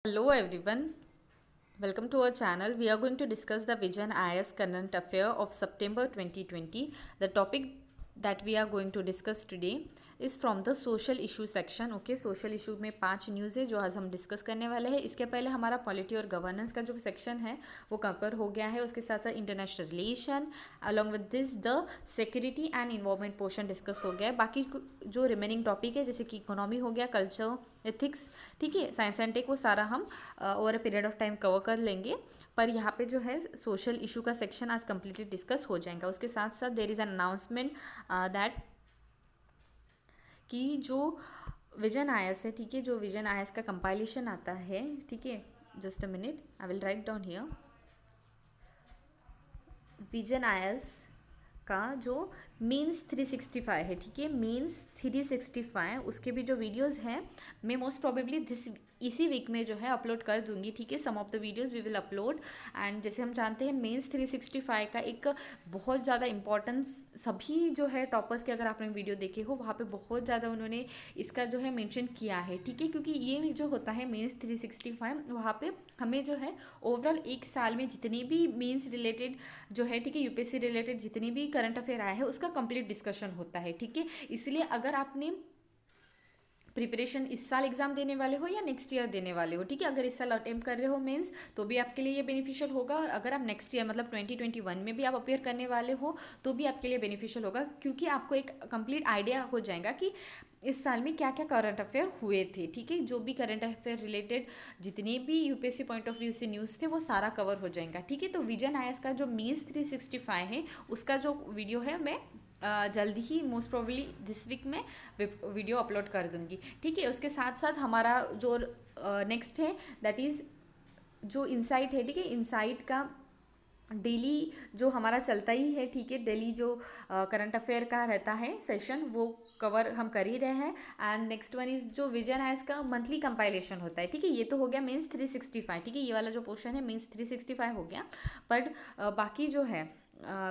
Hello everyone, welcome to our channel. We are going to discuss the Vision IS current affair of September 2020. The topic that we are going to discuss today is from the social issue section. Okay, social issue में 5 news है जो आज हम discuss करने वाले हैं. इसके पहले हमारा पॉलिटी और गवर्नेंस का जो सेक्शन है वो कवर हो गया है. उसके साथ साथ international relation along with this the security and environment portion discuss हो गया है. बाकी जो रिमेनिंग टॉपिक है जैसे कि इकोनॉमी हो गया, कल्चर, एथिक्स, ठीक है, साइंस एंड टेक, वो सारा हम over a period of time cover कर लेंगे. पर यहाँ पे जो है सोशल इशू का सेक्शन आज कम्प्लीटली डिस्कस हो जाएगा. उसके साथ साथ there is an announcement that कि जो विजन आयस है, ठीक है, जो विजन आयस का कंपाइलेशन आता है, ठीक है, just a minute, I will write down here. Vision आयस का जो मीन्स 365 है, ठीक है, मीन्स 365, उसके भी जो वीडियोस हैं मैं मोस्ट प्रोबेबली इसी वीक में जो है अपलोड कर दूंगी. ठीक है, some of the videos we will upload. And जैसे हम जानते हैं मेंस 365 का एक बहुत ज़्यादा इंपॉर्टेंस सभी जो है टॉपर्स के, अगर आपने वीडियो देखे हो वहाँ पे बहुत ज़्यादा उन्होंने इसका जो है मेंशन किया है. ठीक है, क्योंकि ये जो होता है मेंस 365, वहाँ पे हमें जो है ओवरऑल एक साल में जितनी भी मेंस रिलेटेड जो है, ठीक है, यूपीएससी रिलेटेड जितनी भी करंट अफेयर आया है उसका कंप्लीट डिस्कशन होता है. ठीक है, इसलिए अगर आपने प्रिपरेशन इस साल एग्जाम देने वाले हो या नेक्स्ट ईयर देने वाले हो, ठीक है, अगर इस साल अटेम्प्ट कर रहे हो मेंस तो भी आपके लिए ये बेनिफिशियल होगा. और अगर आप नेक्स्ट ईयर मतलब 2021 में भी आप अपेयर करने वाले हो तो भी आपके लिए बेनिफिशियल होगा, क्योंकि आपको एक कंप्लीट आइडिया हो जाएगा कि इस साल में क्या क्या करंट अफेयर हुए थे. ठीक है, जो भी करंट अफेयर रिलेटेड जितने भी यूपीएससी पॉइंट ऑफ व्यू से न्यूज़ थे वो सारा कवर हो जाएगा. ठीक है, तो विजन आयस का जो मीन्स 365 है उसका जो वीडियो है मैं जल्दी ही मोस्ट प्रोबेबली दिस वीक में वीडियो अपलोड कर दूंगी. ठीक है, उसके साथ साथ हमारा जो नेक्स्ट है दैट इज़ जो इनसाइट है. ठीक है, इनसाइट का डेली जो हमारा चलता ही है, ठीक है, डेली जो करंट अफेयर का रहता है सेशन वो कवर हम कर ही रहे हैं. एंड नेक्स्ट वन इज़ जो विजन है इसका मंथली कंपाइलेशन होता है. ठीक है, ये तो हो गया मीन्स 365. ठीक है, ये वाला जो पोर्शन है मीन्स 365 हो गया. बट बाकी जो है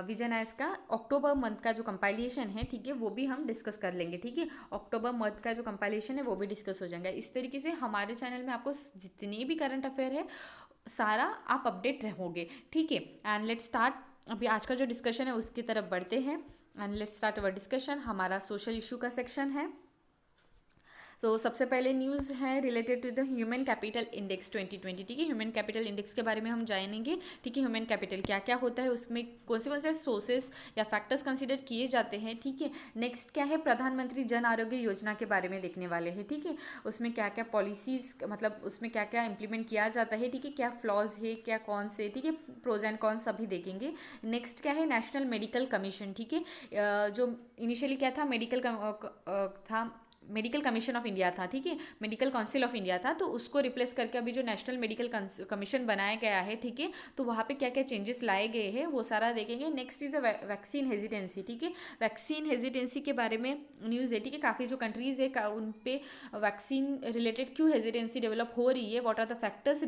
विजन आयस का अक्टूबर मंथ का जो कंपाइलेशन है, ठीक है, वो भी हम डिस्कस कर लेंगे. ठीक है, अक्टूबर मंथ का जो कंपाइलेशन है वो भी डिस्कस हो जाएगा. इस तरीके से हमारे चैनल में आपको जितनी भी करंट अफेयर है सारा आप अपडेट रहोगे. ठीक है, एंड लेट्स स्टार्ट. अभी आज का जो डिस्कशन है उसकी तरफ बढ़ते हैं. And let's start our discussion. हमारा सोशल इशू का सेक्शन है. तो सबसे पहले न्यूज़ है related to the human capital index 2020. ठीक है, ह्यूमन कैपिटल इंडेक्स के बारे में हम जानेंगे. ठीक है, ह्यूमन कैपिटल क्या क्या होता है, उसमें कौन से सोर्सेस या फैक्टर्स कंसिडर किए जाते हैं. ठीक है, नेक्स्ट क्या है, प्रधानमंत्री जन आरोग्य योजना के बारे में देखने वाले हैं. ठीक है, उसमें क्या क्या पॉलिसीज़, मतलब उसमें क्या क्या इंप्लीमेंट किया जाता है. ठीक है, क्या फ्लॉज है, क्या कौन से, ठीक है, प्रोज एंड कॉन्स सभी देखेंगे. नेक्स्ट क्या है, नेशनल मेडिकल कमीशन. ठीक है, जो इनिशियली क्या था, था मेडिकल कमीशन ऑफ इंडिया था. ठीक है, मेडिकल काउंसिल ऑफ इंडिया था, तो उसको रिप्लेस करके अभी जो नेशनल मेडिकल कमीशन बनाया गया है. ठीक है, तो वहाँ पे क्या क्या चेंजेस लाए गए हैं वो सारा देखेंगे. Next is a vaccine hesitancy. ठीक है, वैक्सीन हेजिटेंसी के बारे में न्यूज़ है. ठीक है, काफ़ी जो कंट्रीज़ है उन पे वैक्सीन रिलेटेड क्यों हेजिटेंसी डेवलप हो रही है, what are the factors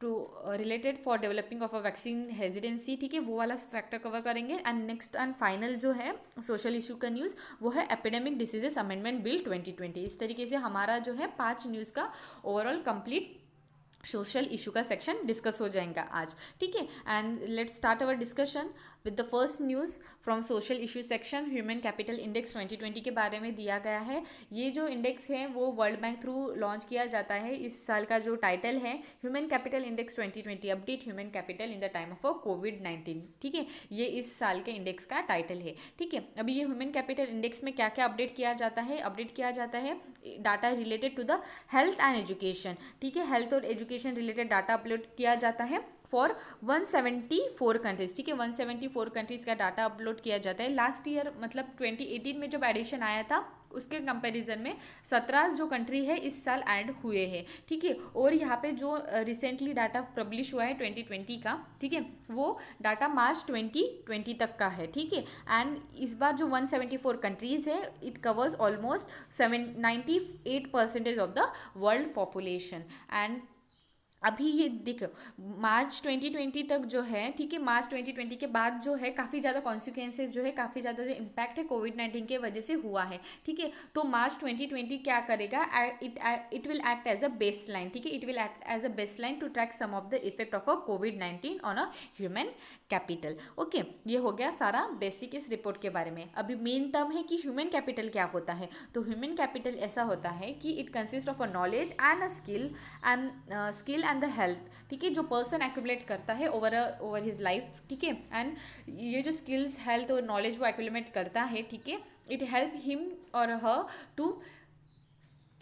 to related for developing of a vaccine hesitancy. ठीक है, वो वाला फैक्टर कवर करेंगे. एंड नेक्स्ट एंड फाइनल जो है सोशल इशू का न्यूज़ वो है एपिडेमिक डिसीजेस अमेंडमेंट बिल 2020. इस तरीके से हमारा जो है 5 न्यूज़ का ओवरऑल कंप्लीट सोशल इशू का सेक्शन डिस्कस हो जाएगा आज. ठीक है, and let's start our discussion with the first news from social issue section. Human capital index 2020 के बारे में दिया गया है. ये जो इंडेक्स है वो वर्ल्ड बैंक थ्रू लॉन्च किया जाता है. इस साल का जो टाइटल है human capital index 2020 update human capital in the time of कोविड-19. ठीक है, ये इस साल के इंडेक्स का टाइटल है. ठीक है, अभी ये ह्यूमन कैपिटल इंडेक्स में क्या क्या अपडेट किया जाता है, अपडेट किया जाता है data related to the health and education. ठीक है, हेल्थ और एजुकेशन रिलेटेड डाटा अपलोड किया जाता है फॉर 174 कंट्रीज. ठीक है, 174 कंट्रीज का डाटा अपलोड किया जाता है. लास्ट ईयर मतलब 2018 में जब एडिशन आया था उसके कंपैरिजन में 17 जो कंट्री है इस साल ऐड हुए हैं. ठीक है, और यहाँ पे जो रिसेंटली डाटा पब्लिश हुआ है 2020 का, ठीक है, वो डाटा मार्च 2020 तक का है. ठीक है, एंड इस बार जो 174 कंट्रीज़ है it covers almost 98% of the world population. And अभी ये देखो, मार्च 2020 तक जो है, ठीक है, मार्च 2020 के बाद जो है काफ़ी ज़्यादा कॉन्सिक्वेंसेज जो है, काफ़ी ज़्यादा जो इम्पैक्ट है कोविड-19 के वजह से हुआ है, ठीक है। तो मार्च 2020 क्या करेगा, it will act as a base line, ठीक है, it will act as a base line to track some of the effect of a कोविड-19 on a human capital. Okay, ये हो गया सारा बेसिक इस रिपोर्ट के बारे में। अभी मेन टर्म है कि ह्यूमन कैपिटल क्या होता है। तो ह्यूमन कैपिटल ऐसा होता है कि it consist of a knowledge and a skill and the health, ठीक है, जो पर्सन एक्यूमुलेट करता है ओवर हिज लाइफ, ठीक है। एंड ये जो स्किल्स, हेल्थ और नॉलेज वो एक्यूमुलेट करता है, ठीक है, it help him or her to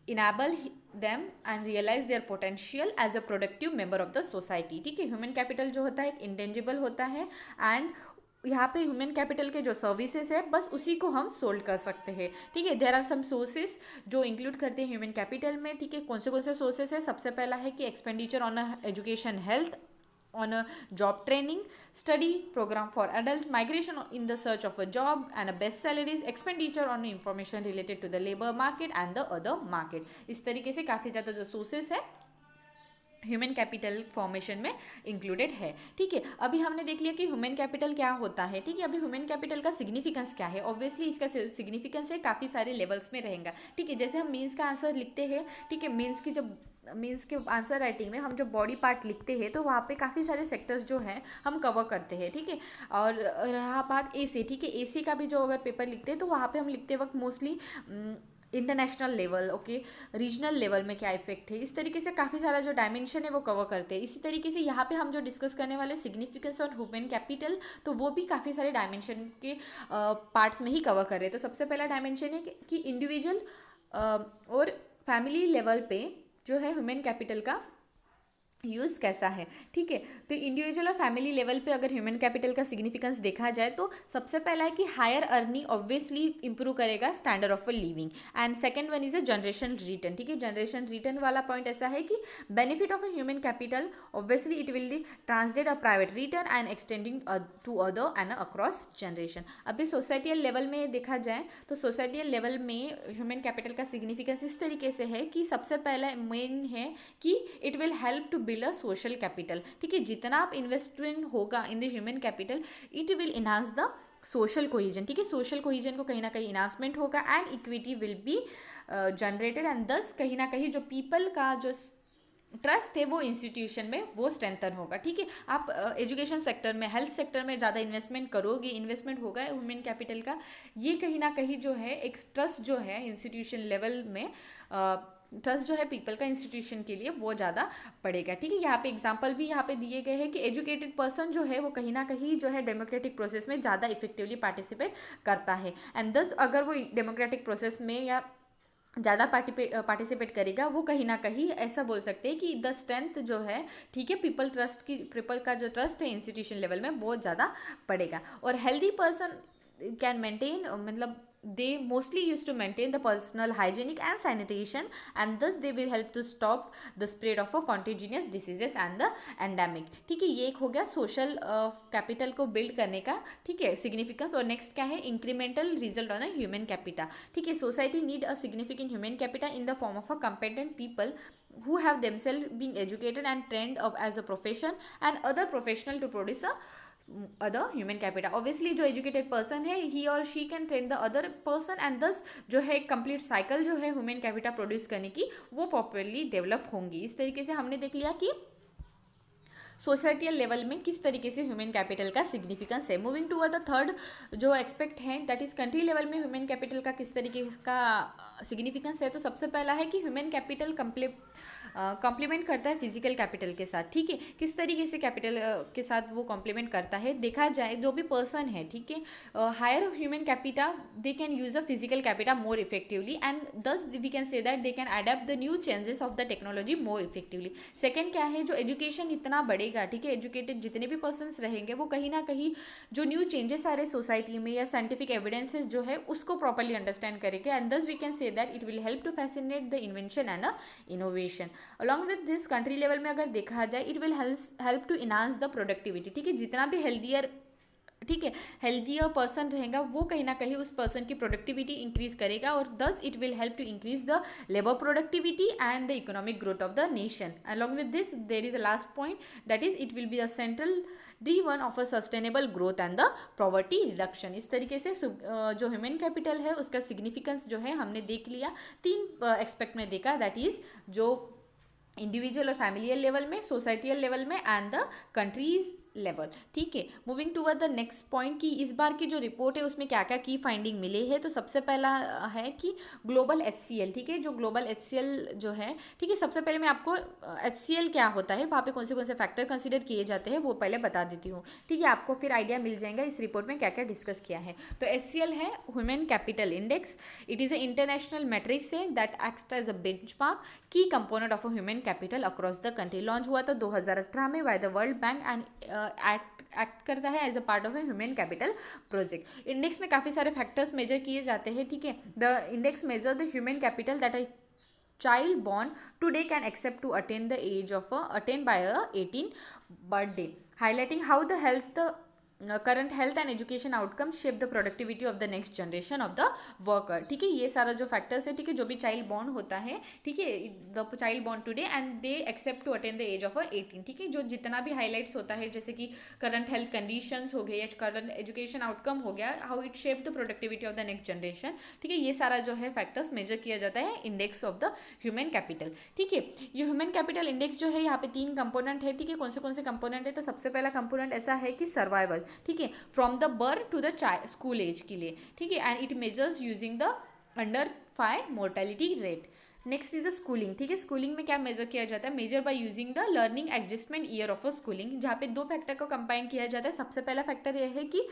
enable them and realize their potential as a productive member of the society, ठीक है। ह्यूमन कैपिटल जो होता है एक इंटेंजिबल होता है, एंड यहाँ पे ह्यूमन कैपिटल के जो सर्विसेज है बस उसी को हम सोल्व कर सकते हैं, ठीक है। देयर आर सम सोर्सेज जो इंक्लूड करते हैं ह्यूमन कैपिटल में, ठीक है। कौन से सोर्सेज है, सबसे पहला है कि expenditure on education, health, on a job training, study program for adult, migration in the search of a job and a best salaries, expenditure on information related to the labor market and the other market। इस तरीके से काफ़ी ज़्यादा जो sources है human capital formation में included है, ठीक है। अभी हमने देख लिया कि ह्यूमन कैपिटल क्या होता है, ठीक है। अभी ह्यूमन कैपिटल का सिग्निफिकेंस क्या है, ऑब्वियसली इसका सिग्निफिकेंस है काफ़ी सारे लेवल्स में रहेगा, ठीक है। जैसे हम मीन्स का आंसर लिखते हैं, ठीक है, मीन्स की जब मीन्स के आंसर राइटिंग में हम जब बॉडी पार्ट लिखते हैं तो वहाँ पे काफ़ी सारे सेक्टर्स जो हैं हम कवर करते हैं, ठीक है। और रहा बात ए से, ठीक है, ए सी का भी जो अगर पेपर लिखते हैं तो वहाँ पे हम लिखते वक्त mostly international level, okay, regional level में क्या इफेक्ट है, इस तरीके से काफ़ी सारा जो डायमेंशन है वो कवर करते हैं। इसी तरीके से यहाँ पे हम जो डिस्कस करने वाले सिग्निफिकेंस और ह्यूमन कैपिटल, तो वो भी काफ़ी सारे डायमेंशन के पार्ट्स में ही कवर कर रहे हैं। तो सबसे पहला डायमेंशन है कि इंडिविजुअल और फैमिली लेवल पे जो है ह्यूमन कैपिटल का यूज़ कैसा है, ठीक है। तो इंडिविजुअल और फैमिली लेवल पे अगर ह्यूमन कैपिटल का सिग्निफिकेंस देखा जाए तो सबसे पहला है कि हायर अर्निंग ऑब्वियसली इंप्रूव करेगा standard of a living, and second one is a generation return, ठीक है। जनरेशन रिटर्न वाला पॉइंट ऐसा है कि benefit of a human capital obviously it will translate a private return and extending to other and across generation. अभी societal level में देखा जाए तो सोसाइटियल लेवल में ह्यूमन कैपिटल का सिग्निफिकेंस इस तरीके से है कि सबसे पहला मेन है कि it will help to build a social capital, ठीक है। जितना आप इन्वेस्टमेंट होगा in the human capital it will enhance the social cohesion, ठीक है। सोशल कोहिजन को कहीं ना कहीं इन्हांसमेंट होगा and equity will be generated, and दस कहीं ना कहीं जो पीपल का जो ट्रस्ट है वो इंस्टीट्यूशन में वो स्ट्रेंथन होगा, ठीक है। आप एजुकेशन सेक्टर में, हेल्थ सेक्टर में ज़्यादा इन्वेस्टमेंट करोगे, इन्वेस्टमेंट होगा ह्यूमन कैपिटल का, ये कहीं ना कहीं जो है एक ट्रस्ट जो है इंस्टीट्यूशन लेवल में, ट्रस्ट जो है पीपल का इंस्टीट्यूशन के लिए वो ज़्यादा पड़ेगा, ठीक है। यहाँ पे एग्जांपल भी यहाँ पे दिए गए हैं कि एजुकेटेड पर्सन जो है वो कहीं ना कहीं जो है डेमोक्रेटिक प्रोसेस में ज़्यादा इफेक्टिवली पार्टिसिपेट करता है, एंड दस अगर वो डेमोक्रेटिक प्रोसेस में या ज़्यादा पार्टिसिपेट करेगा वो कहीं ना कहीं ऐसा बोल सकते हैं कि द स्ट्रेंथ जो है, ठीक है, पीपल का जो ट्रस्ट है इंस्टीट्यूशन लेवल में बहुत ज़्यादा पड़ेगा। और हेल्दी पर्सन कैन मेंटेन, मतलब they mostly used to maintain the personal hygienic and sanitation, and thus they will help to stop the spread of a contagious diseases and the endemic, ठीक है। ये एक हो गया सोशल कैपिटल को build करने का, ठीक है, सिग्निफिकेंस। और नेक्स्ट क्या है, incremental result on a human capita, ठीक है। Society need a significant human capita in the form of a competent people who have themselves been educated and trained up as a profession and other professional to produce a other human capital. Obviously जो educated person है ही और she can train the other person, and दस जो है complete cycle जो है human capital produce करने की वो प्रॉपरली डेवलप होंगी। इस तरीके से हमने देख लिया कि सोसाइटियल लेवल में किस तरीके से ह्यूमन कैपिटल का सिग्निफिकेंस है। मूविंग टू द थर्ड जो एक्सपेक्ट है दैट इज कंट्री लेवल में ह्यूमन कैपिटल का किस तरीके का सिग्निफिकेंस है। तो सबसे पहला है कि ह्यूमन कैपिटल कॉम्प्लीमेंट करता है फिजिकल कैपिटल के साथ, ठीक है। किस तरीके से कैपिटल के साथ वो कॉम्प्लीमेंट करता है, देखा जाए जो भी पर्सन है, ठीक है, higher human capita they can use a physical capita more effectively, and thus we can say that they can adapt the new changes of the technology more effectively. Second क्या है, जो एजुकेशन इतना बढ़ेगा, ठीक है, एजुकेटेड जितने भी person रहेंगे वो कहीं ना कहीं जो न्यू चेंजेस आ रहे सोसाइटी में या साइंटिफिक एविडेंसेस जो है उसको प्रॉपरली अंडरस्टैंड करेंगे, and thus we can say that it will help to fascinate the invention and innovation. Along with this country level में अगर देखा जाए it will help to enhance the productivity, ठीक है। जितना भी हेल्दियर ठीक है, हेल्दियर पर्सन रहेगा वो कहीं ना कहीं उस पर्सन की प्रोडक्टिविटी इंक्रीज करेगा और thus it will help to increase the labour productivity and the economic growth of the nation. Along with this there is a last point, that is it will be a central one of a sustainable growth and the poverty reduction. इस तरीके से जो human capital है उसका significance जो है हमने देख लिया, तीन एक्सपेक्ट में देखा, दैट इज जो इंडिविजुअल और फैमिलियल लेवल में, सोसाइटियल लेवल में एंड द कंट्रीज लेवल. ठीक है, moving toward the next point की इस बार की जो रिपोर्ट है उसमें क्या क्या की फाइंडिंग मिली है. तो सबसे पहला है कि ग्लोबल HCL. ठीक है, जो ग्लोबल HCL जो है, ठीक है, सबसे पहले मैं आपको HCL क्या होता है, वहाँ पे कौन से फैक्टर कंसिडर किए जाते हैं वो पहले बता देती हूँ. ठीक है, आपको फिर आइडिया मिल जाएगा इस रिपोर्ट में क्या क्या डिस्कस किया है. तो HCL है human capital index. It is a international matrix है that acts as a benchmark key component of a human capital across the country. Launch हुआ था 2018 में by the World Bank and act करता है as a part of a human capital project. Index में काफ़ी सारे factors major किए जाते हैं. ठीक है, the index measure the human capital that a child born today can accept to attain the age of attain by a 18 birthday, highlighting how the current health and education outcomes shape the productivity of the next generation of the worker. ठीक है, ये सारा जो factors है, ठीक है, जो भी चाइल्ड बॉर्न होता है, ठीक है, the child born today and they expect to attain the age of 18. ठीक है, जो जितना भी हाईलाइट्स होता है जैसे कि करंट हेल्थ कंडीशंस हो गए या करंट एजुकेशन आउटकम हो गया, how it shape the productivity of the next generation. ठीक है, ये सारा जो है फैक्टर्स मेजर किया जाता है index of the human capital. ठीक है, ये ह्यूमन कैपिटल इंडेक्स जो है यहाँ पे 3 कंपोनेंट है. ठीक है, कौन से कंपोनेंट है, तो सबसे पहला कंपोनेंट ऐसा है कि सर्वाइवल. ठीक है, from the birth to the school age के लिए. ठीक है, and it measures using the under 5 mortality rate. Next is the schooling. ठीक है, स्कूलिंग में क्या मेजर किया जाता है, measure by using the learning adjustment year of a schooling, जहाँ पे 2 फैक्टर को कंबाइन किया जाता है. सबसे पहला फैक्टर यह है कि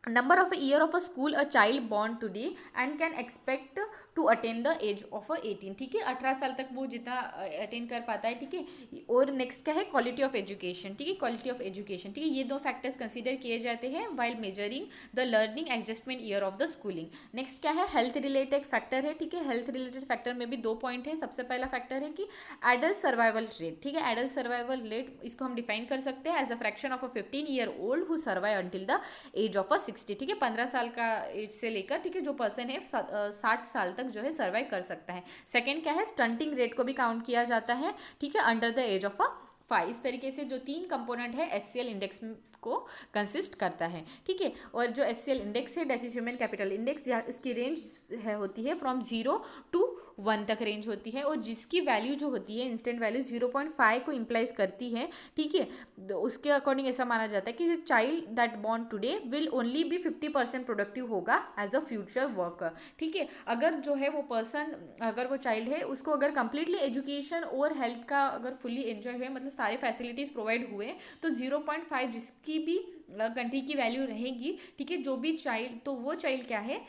number of year of a school a child born today and can expect to attain the age of 18. ठीक है, 18 साल तक वो जितना अटेन कर पाता है. ठीक है, और नेक्स्ट क्या है, क्वालिटी ऑफ एजुकेशन. ठीक है, क्वालिटी ऑफ एजुकेशन. ठीक है, ये 2 फैक्टर्स कंसीडर किए जाते हैं while measuring the learning adjustment year of the schooling. Next क्या है, हेल्थ रिलेटेड फैक्टर है. ठीक है, हेल्थ रिलेटेड फैक्टर में भी 2 पॉइंट है. सबसे पहला फैक्टर है कि एडल्ट सर्वाइवल रेट. ठीक है, एडल्ट सर्वाइवल रेट इसको हम डिफाइन कर सकते हैं as a fraction of a 15-year old who survive until the age of 60. ठीक है, 15 साल का एज से लेकर, ठीक है, जो पर्सन है 60 साल तक जो है सर्वाइव कर सकता है. सेकेंड क्या है, स्टंटिंग रेट को भी काउंट किया जाता है. ठीक है, अंडर द एज ऑफ 5. इस तरीके से जो 3 कंपोनेंट है HCL इंडेक्स को कंसिस्ट करता है. ठीक है, और जो HCL इंडेक्स है that is human capital index, उसकी रेंज है होती है फ्रॉम 0 to 1 तक रेंज होती है, और जिसकी वैल्यू जो होती है इंस्टेंट वैल्यू 0.5 को इम्प्लाइज करती है. ठीक है, तो उसके अकॉर्डिंग ऐसा माना जाता है कि जो child that born today will only be 50% productive होगा एज अ फ्यूचर वर्कर. ठीक है, अगर जो है वो पर्सन, अगर वो चाइल्ड है उसको अगर कंप्लीटली एजुकेशन और हेल्थ का अगर फुल्ली एंजॉय हुए, मतलब सारे फैसिलिटीज़ प्रोवाइड हुए, तो 0.5 जिसकी भी कंट्री की वैल्यू रहेगी. ठीक है, जो भी चाइल्ड, तो वो चाइल्ड क्या है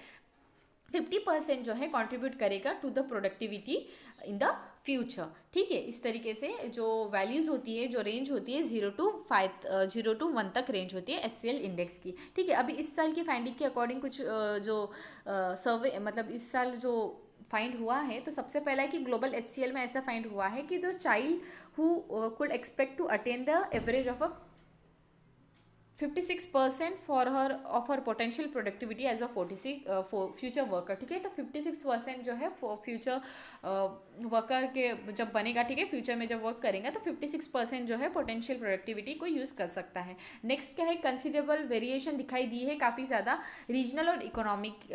50% जो है कंट्रीब्यूट करेगा to the productivity in the future. ठीक है, इस तरीके से जो वैल्यूज़ होती है, जो रेंज होती है 0 to 1 तक रेंज होती है HCL इंडेक्स की. ठीक है, अभी इस साल की फाइंडिंग के अकॉर्डिंग कुछ जो सर्वे, मतलब इस साल जो फाइंड हुआ है, तो सबसे पहला है कि ग्लोबल HCL में ऐसा फाइंड हुआ है कि the child who could expect to attain the average of 56% for her potential productivity as a 46 future worker. ठीक है, तो 56% जो है फ्यूचर वर्कर के जब बनेगा, ठीक है, फ्यूचर में जब वर्क करेंगे तो 56% जो है पोटेंशियल प्रोडक्टिविटी को यूज़ कर सकता है. नेक्स्ट क्या है, कंसिडरेबल वेरिएशन दिखाई दी है काफ़ी ज़्यादा रीजनल और इकोनॉमिक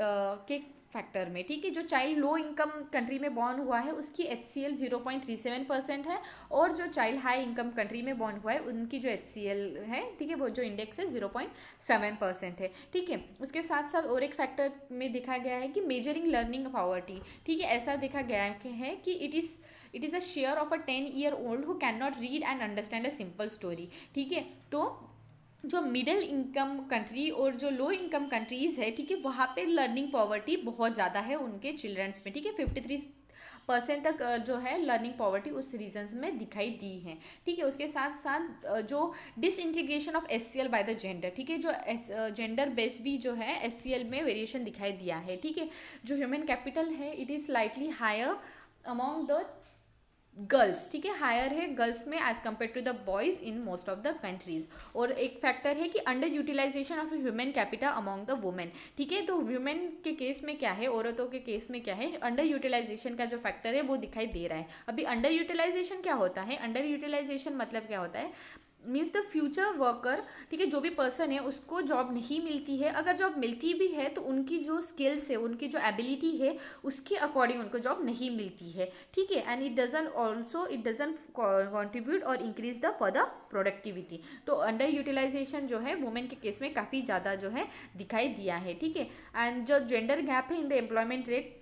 के फैक्टर में. ठीक है, जो चाइल्ड लो इनकम कंट्री में बॉर्न हुआ है उसकी HCL 0.37% है, और जो चाइल्ड हाई इनकम कंट्री में बॉर्न हुआ है उनकी जो HCL है, ठीक है, वो जो इंडेक्स है 0.7% है. ठीक है, उसके साथ साथ और एक फैक्टर में देखा गया है कि मेजरिंग लर्निंग पॉवर्टी. ठीक है, ऐसा देखा गया है कि it is a share of a 10-year old who can not read and understand a simple story. ठीक है, तो जो मिडिल इनकम कंट्री और जो लो इनकम कंट्रीज़ है, ठीक है, वहाँ पे लर्निंग पॉवर्टी बहुत ज़्यादा है उनके चिल्ड्रंस में. ठीक है, 53% तक जो है लर्निंग पॉवर्टी उस रीजन्स में दिखाई दी है. ठीक है, उसके साथ साथ जो disintegration of HCL by the gender. ठीक है, जो जेंडर बेस भी जो है HCL में वेरिएशन दिखाई दिया है. ठीक है, जो ह्यूमन कैपिटल है it is slightly higher among the girls, ठीक है, हायर है गर्ल्स में as compare to the boys in most of the countries. और एक फैक्टर है कि under utilization of human capital among the women, ठीक है। तो वुमेन के केस में क्या है, औरतों के केस में क्या है, अंडर यूटिलाइजेशन का जो फैक्टर है वो दिखाई दे रहा है। अभी अंडर यूटिलाइजेशन क्या होता है, अंडर यूटिलाइजेशन मतलब क्या होता है, मीन्स द फ्यूचर वर्कर, ठीक है, जो भी पर्सन है उसको जॉब नहीं मिलती है, अगर जॉब मिलती भी है तो उनकी जो स्किल्स है, उनकी जो एबिलिटी है उसके अकॉर्डिंग उनको जॉब नहीं मिलती है, ठीक है। एंड इट डजन कॉन्ट्रीब्यूट और increase the for the productivity. तो अंडर यूटिलाइजेशन जो है वुमेन के केस में काफ़ी ज़्यादा जो है दिखाई दिया है, ठीक है। एंड जो जेंडर गैप है इन द एम्प्लॉयमेंट रेट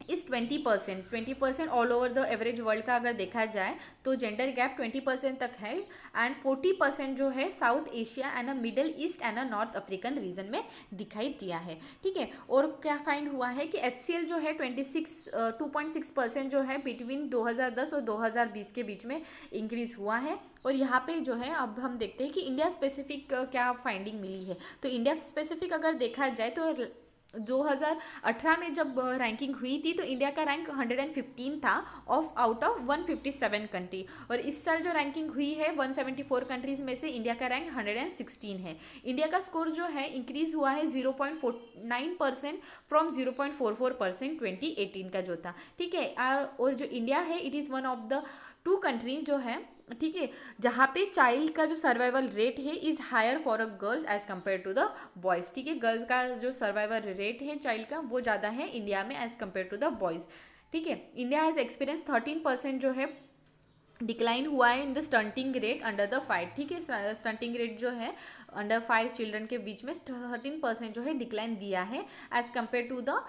इस 20% all over the average world का अगर देखा जाए तो जेंडर गैप 20% तक है। एंड 40% जो है south Asia and a middle east and a north African region में दिखाई दिया है, ठीक है। और क्या फाइंड हुआ है कि HCL जो है 2.6% जो है बिटवीन 2010 और 2020 के बीच में इंक्रीज हुआ है। और यहाँ पे जो है अब हम देखते हैं कि इंडिया स्पेसिफिक क्या फाइंडिंग मिली है। तो इंडिया स्पेसिफिक अगर देखा जाए तो 2018 में जब रैंकिंग हुई थी तो इंडिया का रैंक 115 था आउट ऑफ 157 कंट्री। और इस साल जो रैंकिंग हुई है 174 कंट्रीज में से इंडिया का रैंक 116 है। इंडिया का स्कोर जो है इंक्रीज हुआ है 0.49% फ्रॉम 0.44% 2018 का जो था, ठीक है। और जो इंडिया है it is one of the 2 country जो है, ठीक है, जहाँ पे चाइल्ड का जो सर्वाइवल रेट है is higher for a girls as compare to the boys, ठीक है। गर्ल का जो सर्वाइवल रेट है चाइल्ड का वो ज़्यादा है इंडिया में as compare to the boys, ठीक है। इंडिया हैज़ एक्सपीरियंस 13% जो है डिक्लाइन हुआ है in the stunting rate under the 5, ठीक है। स्टंटिंग रेट जो है अंडर 5 चिल्ड्रन के बीच में 13% जो है डिक्लाइन दिया है एज कम्पेयर टू द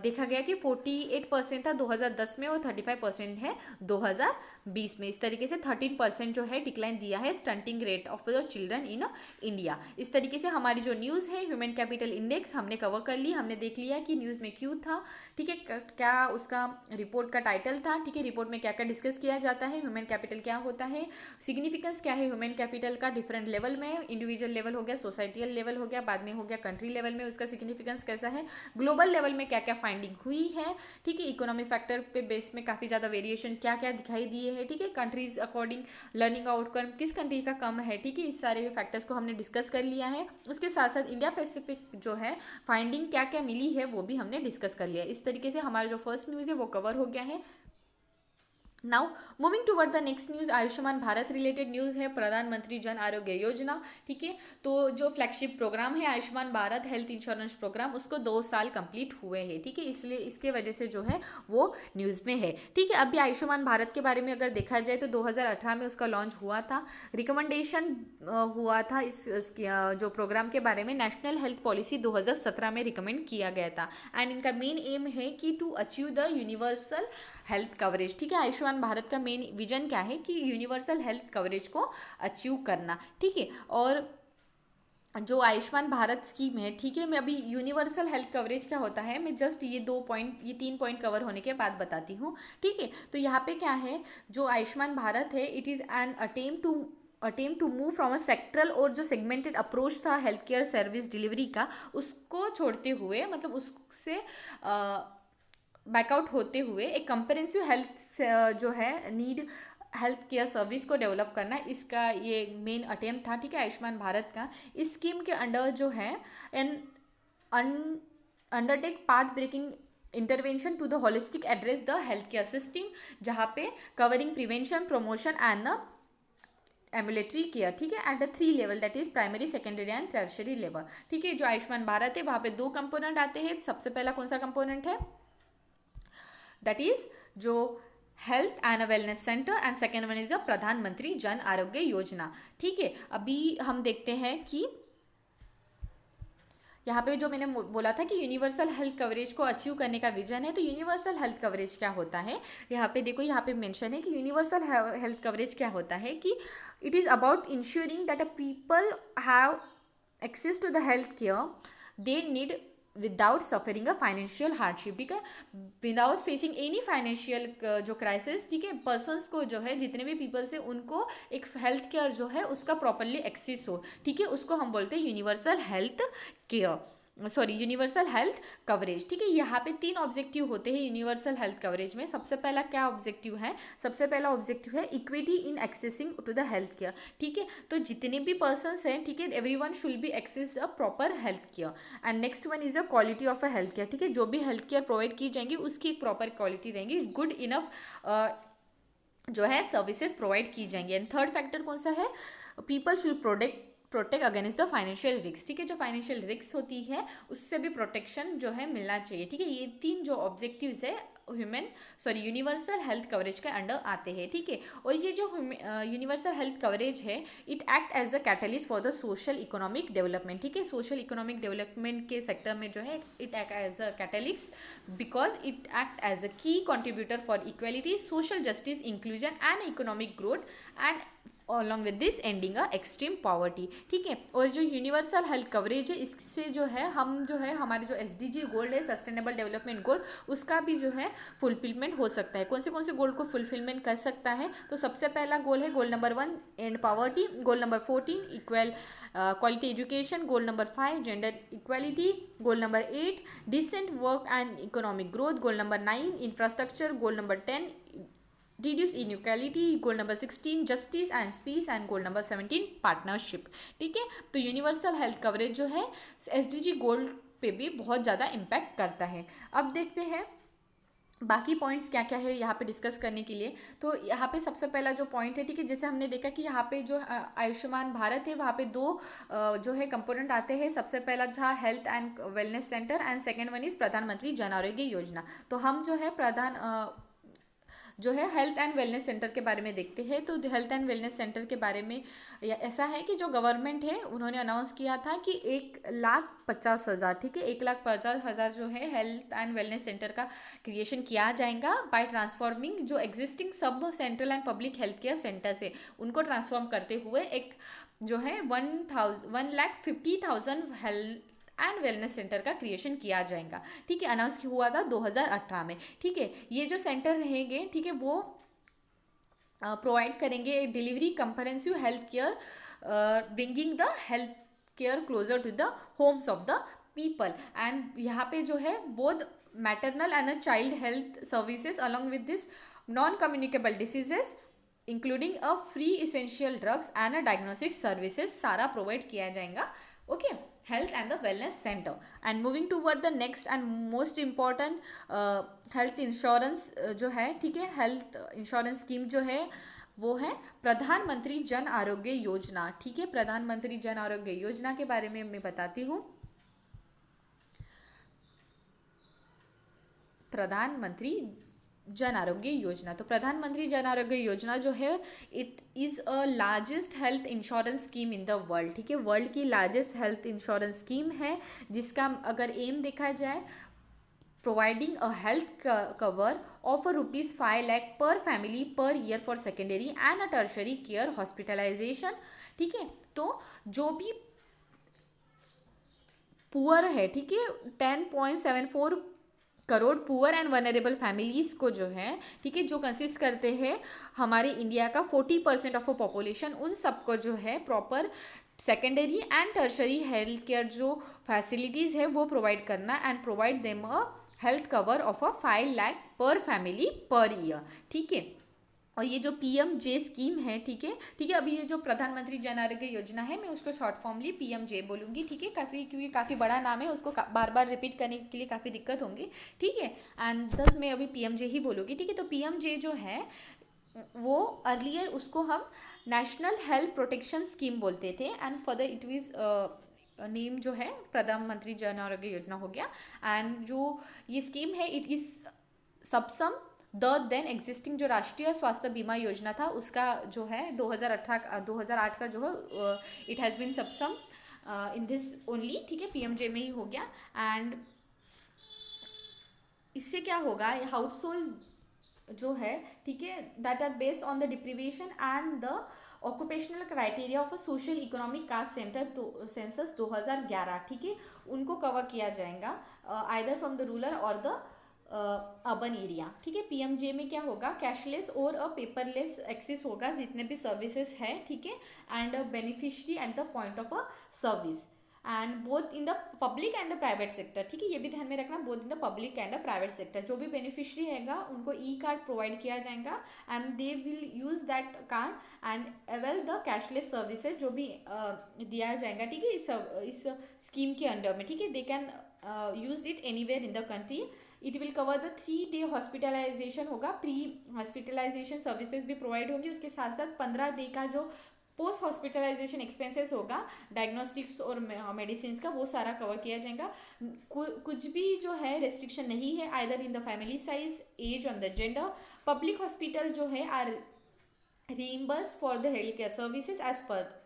देखा गया कि 48% था 2010 में और 35% है 2020 में। इस तरीके से 13% जो है डिक्लाइन दिया है stunting rate of the children in India. इस तरीके से हमारी जो न्यूज़ है ह्यूमन कैपिटल इंडेक्स हमने कवर कर ली, हमने देख लिया कि न्यूज़ में क्यों था, ठीक है, क्या उसका रिपोर्ट का टाइटल था, ठीक है, रिपोर्ट में क्या क्या डिस्कस किया जाता है, ह्यूमन कैपिटल क्या होता है, सिग्निफिकेंस क्या है ह्यूमन कैपिटल का डिफरेंट लेवल में, इंडिविजुअल लेवल हो गया, सोसाइटियल लेवल हो गया, बाद में हो गया कंट्री लेवल में उसका सिग्निफिकेंस कैसा है, ग्लोबल लेवल में क्या क्या फाइंडिंग हुई है, ठीक है, इकोनॉमिक फैक्टर पे बेस में काफ़ी ज़्यादा वेरिएशन क्या क्या दिखाई दिए हैं, ठीक है, कंट्रीज अकॉर्डिंग लर्निंग आउटकम किस कंट्री का कम है, ठीक है। इस सारे फैक्टर्स को हमने डिस्कस कर लिया है। उसके साथ साथ इंडिया पैसिफिक जो है फाइंडिंग क्या क्या मिली है वो भी हमने डिस्कस कर लिया। इस तरीके से हमारा जो फर्स्ट न्यूज़ है वो कवर हो गया है। Now moving toward the next news, Ayushman Bharat related news है, प्रधानमंत्री जन आरोग्य योजना, ठीक है। तो जो फ्लैगशिप प्रोग्राम है Ayushman Bharat health insurance programme उसको 2 साल कंप्लीट हुए हैं, ठीक है, इसलिए इसके वजह से जो है वो न्यूज़ में है, ठीक है। अभी आयुष्मान भारत के बारे में अगर देखा जाए तो 2018 में उसका लॉन्च हुआ था, रिकमेंडेशन हुआ था जो प्रोग्राम के बारे में नेशनल हेल्थ पॉलिसी 2017 में रिकमेंड किया गया था। एंड इनका मेन एम है कि to achieve the universal health coverage, ठीक है। आयुष्मान भारत का मेन विजन क्या है कि यूनिवर्सल हेल्थ कवरेज को अचीव करना, ठीक है। और जो आयुष्मान भारत स्कीम है, ठीक है, मैं अभी यूनिवर्सल हेल्थ कवरेज क्या होता है मैं जस्ट ये 3 पॉइंट कवर होने के बाद बताती हूँ, ठीक है। तो यहाँ पे क्या है, जो आयुष्मान भारत है it is an attempt to move from a sectoral और जो सेगमेंटेड अप्रोच था हेल्थ केयर सर्विस डिलीवरी का उसको छोड़ते हुए, मतलब उससे बैकआउट होते हुए एक कंप्रेहेंसिव हेल्थ जो है नीड हेल्थ केयर सर्विस को डेवलप करना, इसका ये मेन अटेम्प्ट था, ठीक है, आयुष्मान भारत का। इस स्कीम के अंडर जो है an undertake path breaking intervention to the holistic address the health care system, जहाँ पे covering prevention promotion and ambulatory care, ठीक है, at the 3 level that is primary secondary and tertiary level, ठीक है। जो आयुष्मान भारत है वहाँ पे 2 कंपोनेंट आते हैं। सबसे पहला कौन सा कंपोनेंट है, दैट इज जो health and wellness centre and second one is the प्रधानमंत्री जन आरोग्य योजना, ठीक है। अभी हम देखते हैं कि यहाँ पे जो मैंने बोला था कि यूनिवर्सल हेल्थ कवरेज को अचीव करने का विजन है, तो यूनिवर्सल हेल्थ कवरेज क्या होता है, यहाँ पे देखो, यहाँ पे मेंशन है कि यूनिवर्सल हेल्थ कवरेज क्या होता है कि it is about ensuring that a people have access to the health care they need without suffering a financial hardship, ठीक है, विदाउट फेसिंग एनी फाइनेंशियल जो क्राइसिस, ठीक है, पर्सनस को जो है जितने भी पीपल्स हैं उनको एक हेल्थ केयर जो है उसका प्रॉपरली एक्सेस हो, ठीक है, उसको हम बोलते हैं universal health care. Sorry universal health coverage, ठीक है। यहाँ पे 3 ऑब्जेक्टिव होते हैं यूनिवर्सल हेल्थ कवरेज में। सबसे पहला क्या ऑब्जेक्टिव है, सबसे पहला ऑब्जेक्टिव है equity in accessing to the health care, ठीक है। तो जितने भी पर्सनस हैं, ठीक है, everyone should be access a proper health care. And next one is a quality of a health care, ठीक है। जो भी हेल्थ केयर प्रोवाइड की जाएंगी उसकी एक प्रॉपर क्वालिटी रहेंगी, गुड इनफ जो है सर्विसेज प्रोवाइड की जाएंगी। एंड थर्ड फैक्टर कौन सा है, people should protect against the financial risk, ठीक है। जो फाइनेंशियल रिस्क होती है उससे भी प्रोटेक्शन जो है मिलना चाहिए, ठीक है। ये 3 जो ऑब्जेक्टिव्स है यूनिवर्सल हेल्थ कवरेज के अंडर आते हैं, ठीक है। और ये जो यूनिवर्सल हेल्थ कवरेज है, it act as a catalyst for the social economic development, ठीक है। सोशल इकोनॉमिक डेवलपमेंट के सेक्टर में जो है it act as a catalyst because it act as a key contributor for equality, social justice, inclusion and economic growth and along with this ending a extreme poverty, ठीक है। और जो universal health coverage है, इससे जो है हम जो है हमारे जो SDG गोल है, सस्टेनेबल डेवलपमेंट गोल, उसका भी जो है फुलफिलमेंट हो सकता है। कौन से गोल को फुलफिलमेंट कर सकता है, तो सबसे पहला गोल है goal number 1 end poverty, goal number 14 equal quality education, goal number 5 gender equality, goal number 8 decent work and economic growth, goal number 9 infrastructure, goal number 10 reduce inequality, goal number 16 justice and peace and goal number 17 partnership, ठीक है। तो universal health coverage जो है SDG गोल पे भी बहुत ज़्यादा impact करता है। अब देखते हैं बाकी पॉइंट्स क्या क्या है यहाँ पे डिस्कस करने के लिए। तो यहाँ पे सबसे पहला जो पॉइंट है, ठीक है, जैसे हमने देखा कि यहाँ पे जो आयुष्मान भारत है वहाँ पे 2 जो है कंपोनेंट आते हैं। सबसे पहला जहाँ health and wellness centre and second one is प्रधानमंत्री जन आरोग्य योजना। तो हम जो है जो है हेल्थ एंड वेलनेस सेंटर के बारे में देखते हैं। तो हेल्थ एंड वेलनेस सेंटर के बारे में ऐसा है कि जो गवर्नमेंट है उन्होंने अनाउंस किया था कि 1,50,000, ठीक है, 1,50,000 जो है हेल्थ एंड वेलनेस सेंटर का क्रिएशन किया जाएगा बाय ट्रांसफॉर्मिंग जो एग्जिस्टिंग सब central and public health care centres है उनको ट्रांसफॉर्म करते हुए एक जो है 1,50,000 हेल्थ एंड वेलनेस सेंटर का क्रिएशन किया जाएगा, ठीक है। अनाउंस हुआ था 2018 में, ठीक है। ये जो सेंटर रहेंगे, ठीक है, वो प्रोवाइड करेंगे delivery comprehensive health care, bringing the health care closer to the homes of the people. And यहाँ पे जो है both maternal and child health services along with this non communicable diseases including a free essential drugs and a diagnostic services सारा provide किया जाएगा, okay. Health and the wellness centre. And moving toward the next and most important health insurance जो है, ठीक है, health insurance scheme जो है वो है प्रधानमंत्री जन आरोग्य योजना, ठीक है। प्रधानमंत्री जन आरोग्य योजना के बारे में मैं बताती हूँ। प्रधानमंत्री जन आरोग्य योजना, तो प्रधानमंत्री जन आरोग्य योजना जो है it is a largest health insurance scheme in the world, ठीक है। वर्ल्ड की लार्जेस्ट हेल्थ इंश्योरेंस स्कीम है जिसका अगर एम देखा जाए providing a health cover of ₹5 lakh per family per year for secondary and a tertiary care hospitalization, ठीक है। तो जो भी पुअर है, ठीक है, 10.74 crore poor and vulnerable families को जो है, ठीक है, जो कंसिस्ट करते हैं हमारे इंडिया का 40% ऑफ अ पॉपुलेशन, उन सबको जो है proper secondary and tertiary health care जो फैसिलिटीज़ है वो प्रोवाइड करना and provide them a health cover of a 5 lakh per family per year, ठीक है। और ये जो PMJ स्कीम है, ठीक है, ठीक है, अभी ये जो प्रधानमंत्री जन आरोग्य योजना है मैं उसको शॉर्ट फॉर्मली PMJ बोलूँगी, ठीक है, काफ़ी क्योंकि काफ़ी बड़ा नाम है उसको बार बार रिपीट करने के लिए काफ़ी दिक्कत होंगी, ठीक है। एंड दस मैं अभी PMJ ही बोलूँगी, ठीक है। तो PMJ जो है वो अर्लियर उसको हम नेशनल हेल्थ प्रोटेक्शन स्कीम बोलते थे एंड फर्दर इट वीज नेम जो है प्रधानमंत्री जन आरोग्य योजना हो गया। एंड जो ये स्कीम है it is subsume the then existing जो राष्ट्रीय स्वास्थ्य बीमा योजना था उसका जो है 2008 का जो है it has been subsume in this only, ठीक है, PMJ में ही हो गया। एंड इससे क्या होगा, हाउस होल्ड जो है, ठीक है, that are based on the deprivation and the occupational criteria of a social economic caste centre census 2011, ठीक है, उनको कवर किया जाएगा आइदर फ्रॉम द रूरल और द अर्बन एरिया, ठीक है। PMJ में क्या होगा, कैशलेस और अ पेपरलेस एक्सेस होगा जितने भी सर्विसेज है, ठीक है, and beneficiary at the point of a service. And both in the public and the private sector, ठीक है, ये भी ध्यान में रखना, both in the public and the private sector. जो भी बेनिफिशियरी रहेगा उनको ई कार्ड प्रोवाइड किया जाएगा and they will use that card and avail the cashless services जो भी दिया जाएगा, ठीक है, इस स्कीम के अंडर में, ठीक है, they can use it anywhere in the country. It will cover the 3 day hospitalisation होगा, प्री हॉस्पिटलाइजेशन सर्विसेज भी प्रोवाइड होंगी, उसके साथ साथ 15 डे का जो पोस्ट हॉस्पिटलाइजेशन एक्सपेंसेस होगा डायग्नोस्टिक्स और मेडिसिन का, वो सारा कवर किया जाएगा। कुछ भी जो है रेस्ट्रिक्शन नहीं है either in the family size, age on the gender. Public hospital जो है are reimburse for the health care services as per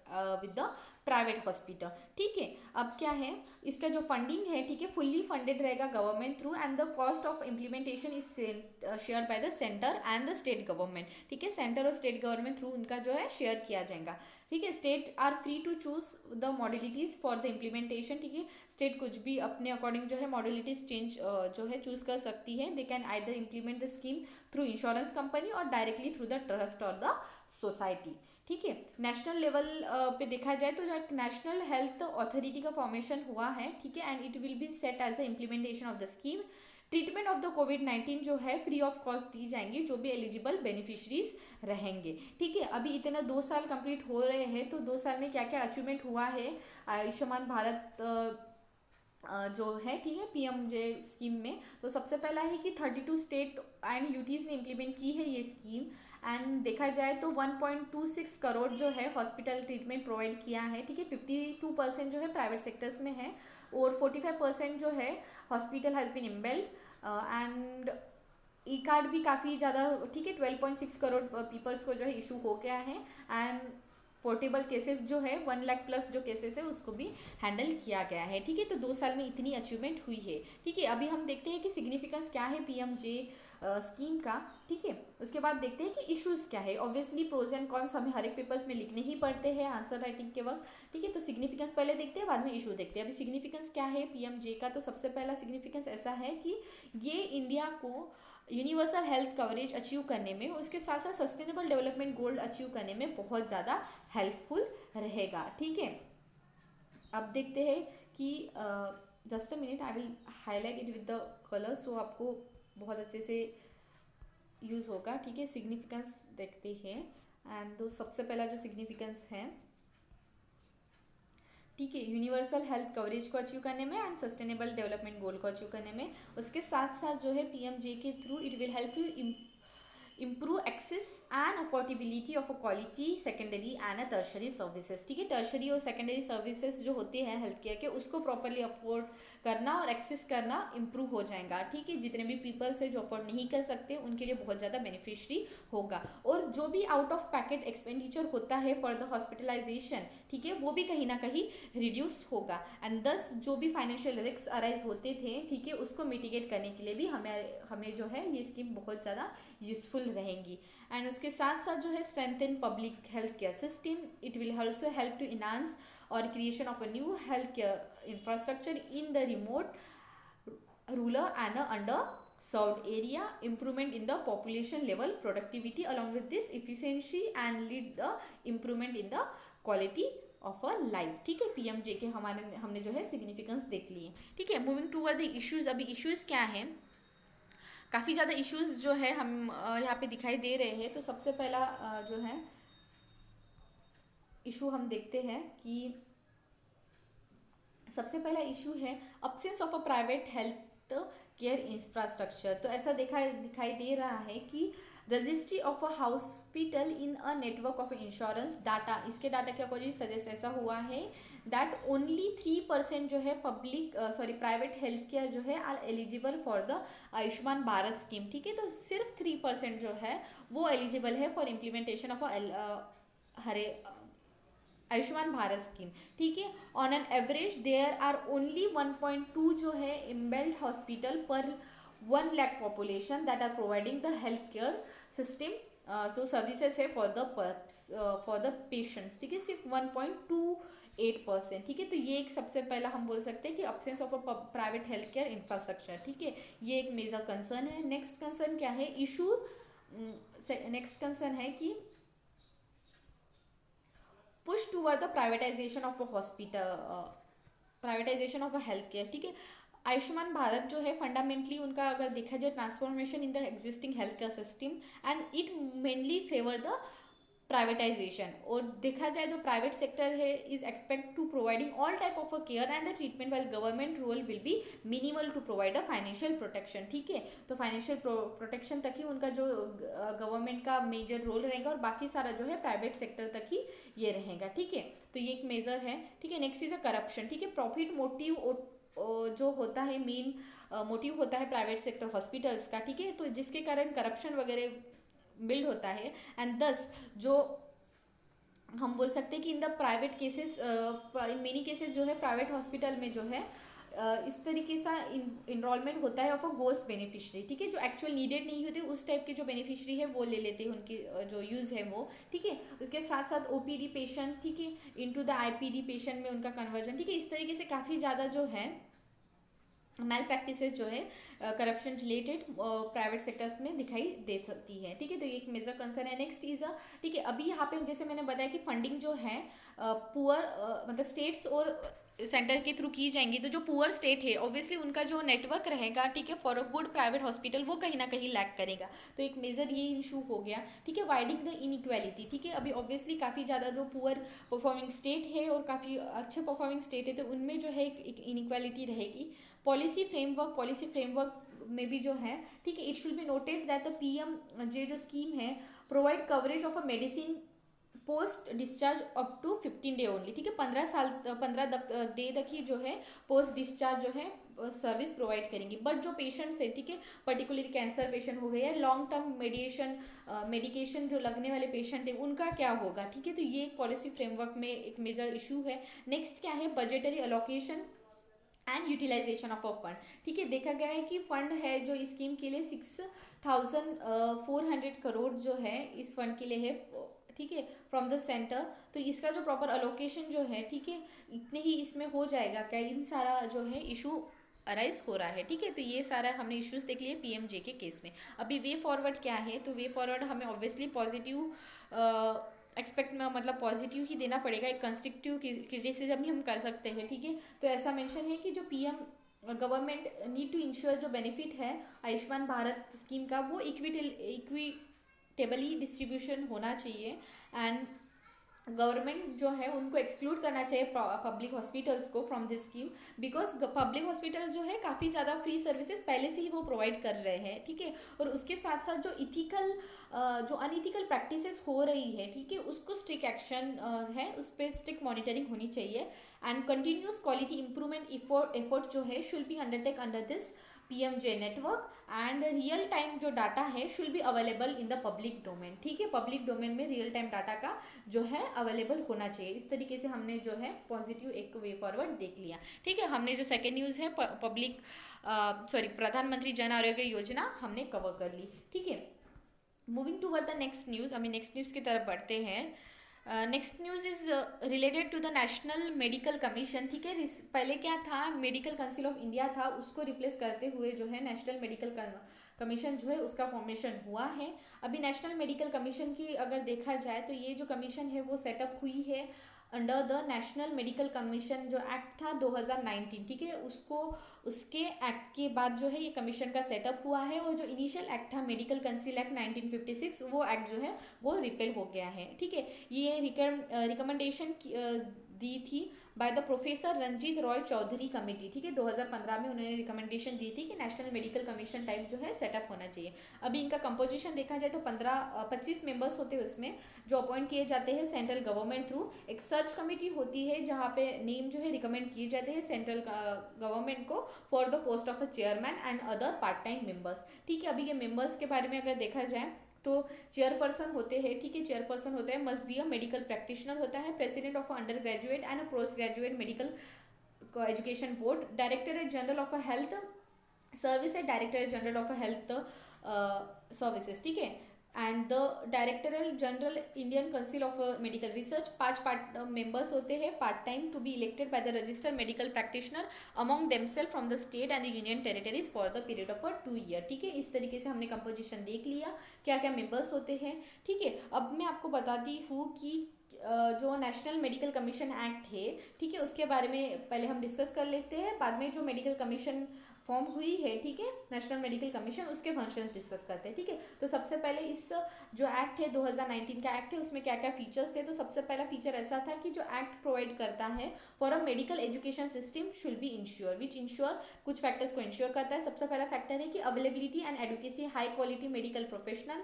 with the private hospital, ठीक है। अब क्या है, इसका जो फंडिंग है, ठीक है, फुल्ली फंडेड रहेगा government through and the cost of implementation is share by the centre and the state government, ठीक है, सेंटर और स्टेट गवर्नमेंट थ्रू उनका जो है शेयर किया जाएगा, ठीक है। State are free to choose the modalities for the implementation, ठीक है, स्टेट कुछ भी अपने अकॉर्डिंग जो है मॉडलिटीज चेंज जो है चूज कर सकती है। They can either implement the scheme through insurance company और डायरेक्टली थ्रू द ट्रस्ट और द सोसाइटी, ठीक है। नेशनल लेवल पे देखा जाए तो जो एक नेशनल हेल्थ अथॉरिटी का फॉर्मेशन हुआ है, ठीक है, and it will be set as the implementation of the scheme. Treatment of the कोविड-19 जो है फ्री ऑफ कॉस्ट दी जाएंगी जो भी एलिजिबल बेनिफिशरीज रहेंगे, ठीक है। अभी इतना 2 साल कंप्लीट हो रहे हैं, तो 2 साल में क्या क्या अचीवमेंट हुआ है आयुष्मान भारत जो है, ठीक है, पीएमजे स्कीम में। तो सबसे पहला है कि 32 स्टेट एंड यूटीज ने इम्प्लीमेंट की है ये स्कीम एंड देखा जाए तो 1.26 करोड़ जो है हॉस्पिटल ट्रीटमेंट प्रोवाइड किया है, ठीक है। 52% जो है प्राइवेट सेक्टर्स में है और 45% जो है hospital has been empanelled and e card भी काफ़ी ज़्यादा, ठीक है, 12.6 करोड़ पीपल्स को जो है इशू हो गया है एंड पोर्टेबल केसेस जो है 1 लाख प्लस जो केसेस है उसको भी हैंडल किया गया है, ठीक है। तो 2 साल में इतनी अचीवमेंट हुई है, ठीक है। अभी हम देखते हैं कि सिग्निफिकेंस क्या है पीएमजे स्कीम का, ठीक है। उसके बाद देखते हैं कि इश्यूज़ क्या है। ऑब्वियसली प्रोज एंड कॉन्स हमें हर एक पेपर्स में लिखने ही पड़ते हैं आंसर राइटिंग के वक्त, ठीक है। तो सिग्निफिकेंस पहले देखते हैं, बाद में इशू देखते हैं। अभी सिग्निफिकेंस क्या है पीएमजे का, तो सबसे पहला सिग्निफिकेंस ऐसा है कि ये इंडिया को यूनिवर्सल हेल्थ कवरेज अचीव करने में, उसके साथ साथ सस्टेनेबल डेवलपमेंट गोल अचीव करने में बहुत ज़्यादा हेल्पफुल रहेगा, ठीक है। अब देखते हैं कि just a minute, I will highlight it with the colour सो आपको बहुत अच्छे से यूज़ होगा, ठीक है। सिग्निफिकेंस देखते हैं एंड तो सबसे पहला जो सिग्निफिकेंस है, ठीक है, यूनिवर्सल हेल्थ कवरेज को अचीव करने में एंड सस्टेनेबल डेवलपमेंट गोल को अचीव करने में। उसके साथ साथ जो है पीएमजे के through it will help you improve access and affordability of a quality secondary and a tertiary services, ठीक है। टर्शरी और सेकेंडरी सर्विसेज जो होते हैं हेल्थ केयर के, उसको प्रॉपरली अफोर्ड करना और एक्सेस करना इम्प्रूव हो जाएगा, ठीक है। जितने भी पीपल्स है जो अफोर्ड नहीं कर सकते उनके लिए बहुत ज़्यादा बेनिफिशरी होगा। और जो भी आउट ऑफ पैकेट एक्सपेंडिचर होता है फॉर द हॉस्पिटलाइजेशन, ठीक है, वो भी कहीं ना कहीं रिड्यूस होगा एंड दस जो भी फाइनेंशियल रिस्क अराइज होते थे, ठीक है, उसको मिटिगेट करने के लिए भी हमें जो है ये स्कीम बहुत ज़्यादा यूजफुल रहेंगी। एंड उसके साथ साथ जो है strengthen public health care system, it will also help to enhance और creation of a new health care infrastructure in the remote rural and under served area, improvement in the population level productivity along with this efficiency and lead the improvement in the quality of a life, ठीक है। पीएमजे के हमने जो है significance देख लिए, ठीक है। मूविंग टूवर्ड द इश्यूज, अभी इश्यूज क्या हैं, काफ़ी ज़्यादा इश्यूज जो है हम यहाँ पे दिखाई दे रहे हैं। तो सबसे पहला जो है इशू हम देखते हैं कि सबसे पहला इशू है absence of a private health care infrastructure. तो ऐसा दिखाई दे रहा है कि registry of a hospital in a network of insurance data, इसके डाटा के अकॉर्डिंग सजेस्ट ऐसा हुआ है दैट ओनली 3% जो है प्राइवेट हेल्थ केयर जो है are eligible for the Ayushman Bharat scheme, ठीक है। तो सिर्फ 3% जो है वो एलिजिबल है for implementation of here Ayushman Bharat scheme, ठीक है। On an average there are only 1.2 जो है embedded hospital per 1 lakh population that are providing the health care system so services है फॉर द पेशेंट्स, ठीक है, सिर्फ 1.28%, ठीक है। तो ये एक सबसे पहला हम बोल सकते हैं कि absence of a private health care infrastructure, ठीक है, ये एक मेजर कंसर्न है। नेक्स्ट कंसर्न क्या है, इशू नेक्स्ट कंसर्न है कि push toward the privatization of a hospital privatisation of a health care, ठीक है। आयुष्मान भारत जो है फंडामेंटली उनका अगर देखा जाए transformation in the existing health care system and it mainly favour the privatisation. और देखा जाए तो प्राइवेट सेक्टर है is expect to providing all type of a care and the treatment while government role will be minimal to provide a financial protection, ठीक है। तो financial protection तक ही उनका जो गवर्नमेंट का मेजर रोल रहेगा और बाकी सारा जो है प्राइवेट सेक्टर तक ही ये रहेगा, ठीक है। तो ये एक मेजर है, ठीक है। नेक्स्ट इज अ करप्शन, ठीक है। प्रॉफिट मोटिव जो होता है मेन मोटिव होता है प्राइवेट सेक्टर हॉस्पिटल्स का, ठीक है। तो जिसके कारण करप्शन वगैरह बिल्ड होता है एंड दस जो हम बोल सकते हैं कि इन the private cases in many cases जो है प्राइवेट हॉस्पिटल में जो है इस तरीके सा इनरोलमेंट होता है ऑफ अ गोस्ट बेनिफिशरी, ठीक है। जो एक्चुअल नीडेड नहीं होते उस टाइप के जो बेनिफिशरी है वो ले लेते हैं उनकी जो यूज़ है वो, ठीक है। उसके साथ साथ ओपीडी पेशेंट, ठीक है, इनटू द आईपीडी पेशेंट में उनका कन्वर्जन, ठीक है। इस तरीके से काफ़ी ज़्यादा जो है मैल प्रैक्टिसेस जो है करप्शन रिलेटेड प्राइवेट सेक्टर्स में दिखाई दे सकती है, ठीक है। तो ये एक मेजर कंसर्न है। नेक्स्ट इज ठीक है, अभी यहाँ पे जैसे मैंने बताया कि फंडिंग जो है पुअर मतलब स्टेट्स और सेंटर के थ्रू की जाएंगी, तो जो पुअर स्टेट है ऑब्वियसली उनका जो नेटवर्क रहेगा, ठीक है, for a good private hospital वो कहीं ना कहीं लैक करेगा। तो एक मेजर ये इशू हो गया, ठीक है। वाइडिंग द इनइक्वालिटी, ठीक है। अभी ऑब्वियसली काफ़ी ज़्यादा जो पुअर परफॉर्मिंग स्टेट है और काफ़ी अच्छे परफॉर्मिंग स्टेट है तो उनमें जो है एक इनइक्वालिटी रहेगी। पॉलिसी फ्रेमवर्क में भी जो है, ठीक है, it should be noted that the PM जो स्कीम है provide coverage of a medicine post discharge up to 15 day only, ठीक है। 15 डे तक ही जो है पोस्ट डिस्चार्ज जो है सर्विस प्रोवाइड करेंगी। बट जो पेशेंट्स है, ठीक है, पर्टिकुलरली कैंसर पेशेंट हो गए या लॉन्ग टर्म मेडिकेशन जो लगने वाले पेशेंट है उनका क्या होगा, ठीक है। तो ये एक पॉलिसी फ्रेमवर्क में एक मेजर इशू है। नेक्स्ट क्या है, budgetary allocation and utilisation of a fund, ठीक है। देखा गया है कि फंड है जो इस स्कीम के लिए 6,400 करोड़ जो है इस फंड के लिए है, ठीक है, फ्रॉम द सेंटर। तो इसका जो प्रॉपर अलोकेशन जो है, ठीक है, इतने ही इसमें हो जाएगा क्या, इन सारा जो है इशू अराइज हो रहा है, ठीक है। तो ये सारा हमने इश्यूज देख लिए पीएमजे के केस में। अभी वे फॉरवर्ड क्या है, तो वे फॉरवर्ड हमें ऑब्वियसली पॉजिटिव एक्सपेक्ट में मतलब पॉजिटिव ही देना पड़ेगा। एक कंस्ट्रक्टिव क्रिटिसिज्म ही हम कर सकते हैं, ठीक है। तो ऐसा मेंशन है कि जो PM government need to ensure जो बेनिफिट है आयुष्मान भारत स्कीम का वो इक्विटेबली डिस्ट्रीब्यूशन होना चाहिए एंड गवर्नमेंट जो है उनको एक्सक्लूड करना चाहिए पब्लिक हॉस्पिटल्स को from this scheme, because public hospital जो है काफ़ी ज़्यादा फ्री सर्विसेज पहले से ही वो प्रोवाइड कर रहे हैं, ठीक है। और उसके साथ साथ जो अनइथिकल प्रैक्टिसेस हो रही है, ठीक है, उसको स्ट्रिक्ट एक्शन है उस पर स्ट्रिक्ट मॉनिटरिंग होनी चाहिए and continuous quality improvement effort जो है should be undertake under this PMJ network and real time जो डाटा है should be available in the public domain, ठीक है। पब्लिक डोमेन में रियल टाइम डाटा का जो है अवेलेबल होना चाहिए। इस तरीके से हमने जो है पॉजिटिव एक वे फॉरवर्ड देख लिया, ठीक है। हमने जो सेकेंड न्यूज़ है प्रधानमंत्री जन आरोग्य योजना हमने कवर कर ली, ठीक है। Moving toward the next news, हमें नेक्स्ट न्यूज़ की तरफ बढ़ते हैं। Next news is related to the National Medical Commission, ठीक है। पहले क्या था, मेडिकल काउंसिल ऑफ इंडिया था, उसको रिप्लेस करते हुए जो है नेशनल मेडिकल कमीशन जो है उसका फॉर्मेशन हुआ है। अभी नेशनल मेडिकल कमीशन की अगर देखा जाए तो ये जो कमीशन है वो सेटअप हुई है under the National Medical commission जो एक्ट था 2019, ठीक है। उसके एक्ट के बाद जो है ये कमीशन का सेटअप हुआ है और जो इनिशियल एक्ट था मेडिकल काउंसिल एक्ट 1956 वो एक्ट जो है वो रिपेल हो गया है, ठीक है। ये रिकमेंडेशन दी थी by the Professor Ranjit Roy Chaudhary committee, ठीक है। 2015 में उन्होंने रिकमेंडेशन दी थी कि नेशनल मेडिकल कमीशन टाइप जो है सेटअप होना चाहिए। अभी इनका कंपोजिशन देखा जाए तो 25 मेंबर्स होते हैं उसमें जो अपॉइंट किए जाते हैं सेंट्रल गवर्नमेंट थ्रू। एक सर्च कमेटी होती है जहाँ पे नेम जो है रिकमेंड किए जाते हैं सेंट्रल गवर्नमेंट को for the post of a chairman and other part time members, ठीक है। अभी ये मेंबर्स के बारे में अगर देखा जाए तो चेयरपर्सन होते हैं, ठीक है। चेयरपर्सन होता है must be a medical practitioner होता है, president of under graduate and a post graduate medical education board, director general of a health service है, director general of a health services, ठीक है। And the directoral general Indian council of medical research, 5 part members होते हैं part time to be elected by the registered medical practitioner among themself from the state and the union territories for the period of 2 year. ठीक है, इस तरीके से हमने composition देख लिया, क्या क्या मेंबर्स होते हैं। ठीक है, अब मैं आपको बताती हूँ कि जो नेशनल मेडिकल कमीशन एक्ट है, ठीक है, उसके बारे में पहले हम डिस्कस कर लेते हैं, बाद में जो मेडिकल कमीशन फॉर्म हुई है, ठीक है, नेशनल मेडिकल कमीशन, उसके फंक्शंस डिस्कस करते हैं। ठीक है, तो सबसे पहले इस जो एक्ट है 2019 का एक्ट है, उसमें क्या क्या फीचर्स थे। तो सबसे पहला फीचर ऐसा था कि जो एक्ट प्रोवाइड करता है for a medical education system should be ensure, which ensure कुछ फैक्टर्स को इंश्योर करता है। सबसे पहला फैक्टर है कि availability and adequacy high quality medical professional,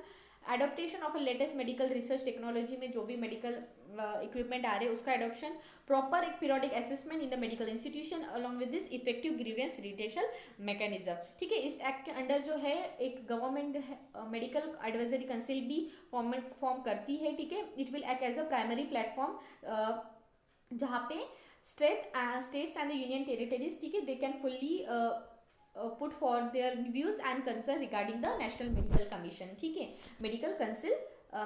adoption of a latest medical research technology में जो भी मेडिकल इक्विपमेंट आ रहे हैं उसका एडोप्शन, प्रॉपर एक periodic assessment in the medical institution along with this effective grievance retention mechanism. ठीक है, इस एक्ट के अंडर जो है एक गवर्नमेंट मेडिकल एडवाइजरी काउंसिल भी फॉर्म करती है। ठीक है, it will act as a primary platform जहाँ पे states and the union territories, ठीक है, they can fully put for their views and concern regarding the National Medical Commission, ठीक है, medical council,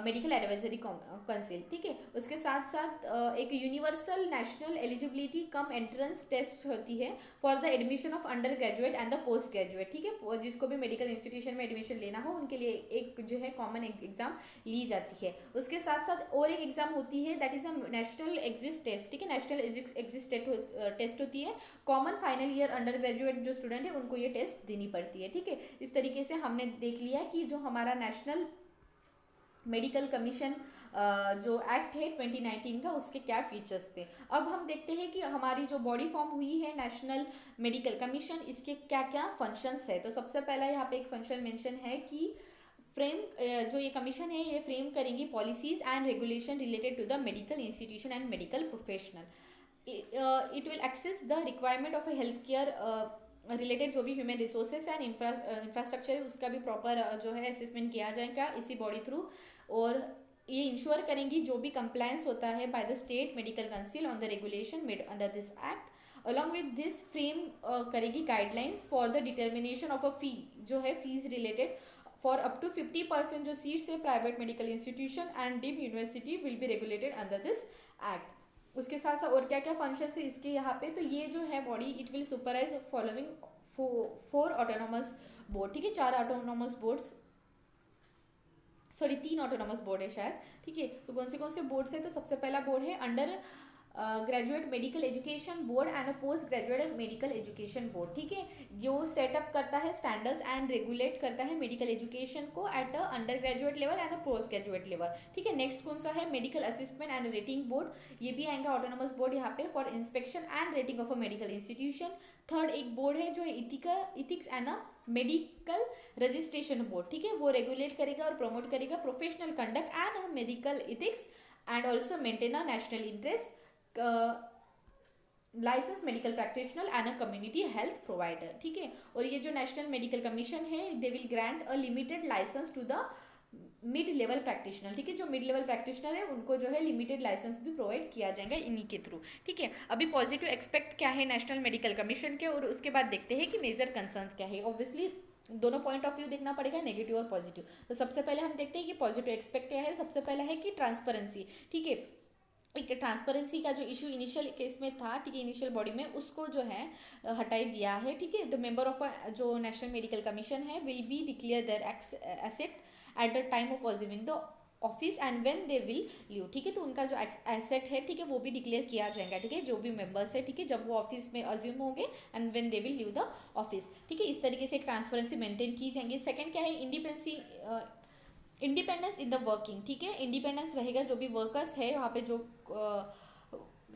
medical advisory council. ठीक है, उसके साथ साथ एक universal national eligibility cum entrance test होती है for the admission of under graduate and the postgraduate. ठीक है, जिसको भी मेडिकल इंस्टीट्यूशन में एडमिशन लेना हो उनके लिए एक जो है कॉमन एग्जाम ली जाती है। उसके साथ साथ और एक एग्जाम होती है that is a national exit test. ठीक है, नेशनल एग्जिस्ट टेस्ट होती है, common final year undergraduate जो स्टूडेंट है उनको ये टेस्ट देनी पड़ती है। ठीक है, इस तरीके से हमने देख लिया कि जो हमारा नेशनल मेडिकल कमीशन जो एक्ट है 2019 का, उसके क्या फीचर्स थे। अब हम देखते हैं कि हमारी जो बॉडी फॉर्म हुई है नेशनल मेडिकल कमीशन, इसके क्या क्या फंक्शंस है। तो सबसे पहला यहाँ पे एक फंक्शन मेंशन है कि फ्रेम, जो ये कमीशन है ये फ्रेम करेंगी policies and regulation related to the medical institution and medical professional. It will access the requirement of a health care related जो भी ह्यूमन रिसोर्सेज एंड इंफ्रास्ट्रक्चर है उसका भी प्रॉपर जो है असेसमेंट किया जाएगा इसी बॉडी थ्रू। और ये इंश्योर करेंगी जो भी कंप्लायंस होता है by the state medical council on the regulation made under this act. Along with this frame करेगी guidelines for the determination of a fee, जो है fees related for up to 50% जो सीट्स है private medical institution and deemed university will be regulated under this act. उसके साथ साथ और क्या क्या फंक्शन है इसके यहाँ पे, तो ये जो है body it will supervise following 4 autonomous board. ठीक है, 4 autonomous boards, sorry 3 autonomous board है शायद। ठीक है, तो कौन से बोर्ड है, तो सबसे पहला बोर्ड है under graduate medical education board and a post graduate medical education board. ठीक है, जो सेटअप करता है स्टैंडर्ड्स एंड रेगुलेट करता है मेडिकल एजुकेशन को at a under graduate level and a post graduate level. ठीक है, नेक्स्ट कौन सा है, मेडिकल असिस्टमेंट एंड रेटिंग बोर्ड, ये भी आएगा ऑटोनोमस बोर्ड यहाँ पे for inspection and rating of a medical institution. Third एक बोर्ड है जो ethics and a medical registration board. ठीक है, वो रेगुलेट करेगा और प्रमोट करेगा professional conduct and medical ethics and also maintain a national interest licence medical practitioner and a community health provider. ठीक है, और ये जो नेशनल मेडिकल कमीशन है they will grant a limited licence to the mid level practitioner. ठीक है, जो mid level practitioner है उनको जो है लिमिटेड लाइसेंस भी प्रोवाइड किया जाएगा इन्हीं के थ्रू। ठीक है, अभी पॉजिटिव एक्सपेक्ट क्या है नेशनल मेडिकल कमीशन के, और उसके बाद देखते हैं कि मेजर कंसर्न्स क्या है। ऑब्वियसली दोनों पॉइंट ऑफ व्यू देखना पड़ेगा, नेगेटिव और पॉजिटिव। तो सबसे पहले हम देखते हैं कि पॉजिटिव एक्सपेक्ट क्या है। सबसे पहला है कि ट्रांसपेरेंसी। ठीक है, एक ट्रांसपेरेंसी का जो इशू इनिशियल केस में था, ठीक है, इनिशियल बॉडी में उसको जो है हटाई दिया है। ठीक है, द मेंबर ऑफ जो नेशनल मेडिकल कमीशन है will be declare their asset at the time of assuming the office and when they will leave. ठीक है, तो उनका जो एसेट है, ठीक है, वो भी डिक्लेयर किया जाएगा। ठीक है, जो भी मेंबर्स है, ठीक है, जब वो ऑफिस में अज्यूम होंगे and when they will leave the office. ठीक है, इस तरीके से एक ट्रांसपेरेंसी मेंटेन की जाएंगी। सेकंड क्या है, इंडिपेंडेंस इन द वर्किंग। ठीक है, इंडिपेंडेंस रहेगा, जो भी वर्कर्स है वहाँ पे जो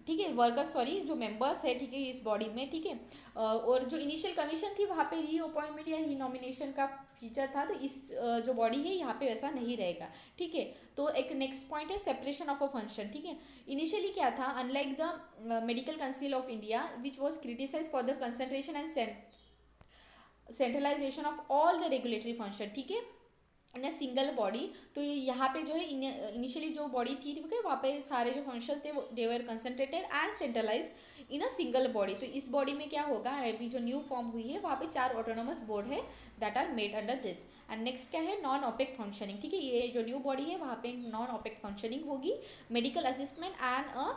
ठीक है वर्कर्स सॉरी जो मेंबर्स है, ठीक है, इस बॉडी में। ठीक है, और जो इनिशियल कमीशन थी वहाँ पे री अपॉइंटमेंट या री नॉमिनेशन का फीचर था, तो इस जो बॉडी है यहाँ पे वैसा नहीं रहेगा। ठीक है, तो एक नेक्स्ट पॉइंट है सेपरेशन ऑफ अ फंक्शन। ठीक है, इनिशियली क्या था, unlike the Medical Council of India which was criticise for the concentration and centralisation of all the regulatory function. ठीक है, इन अ सिंगल बॉडी, तो यहाँ पे जो है इनिशियली जो बॉडी थी, ठीक है, वहाँ पे सारे जो फंक्शन थे they were concentrated and centralize in a single body. तो इस बॉडी में क्या होगा, अभी जो न्यू फॉर्म हुई है वहाँ पे 4 ऑटोनोमस बोर्ड है that are made under this. And next क्या है, नॉन ओपेक फंक्शनिंग, ठीक है। ये जो न्यू बॉडी है वहाँ पे नॉन ओपेक फंक्शनिंग होगी, medical असिस्टमेंट and a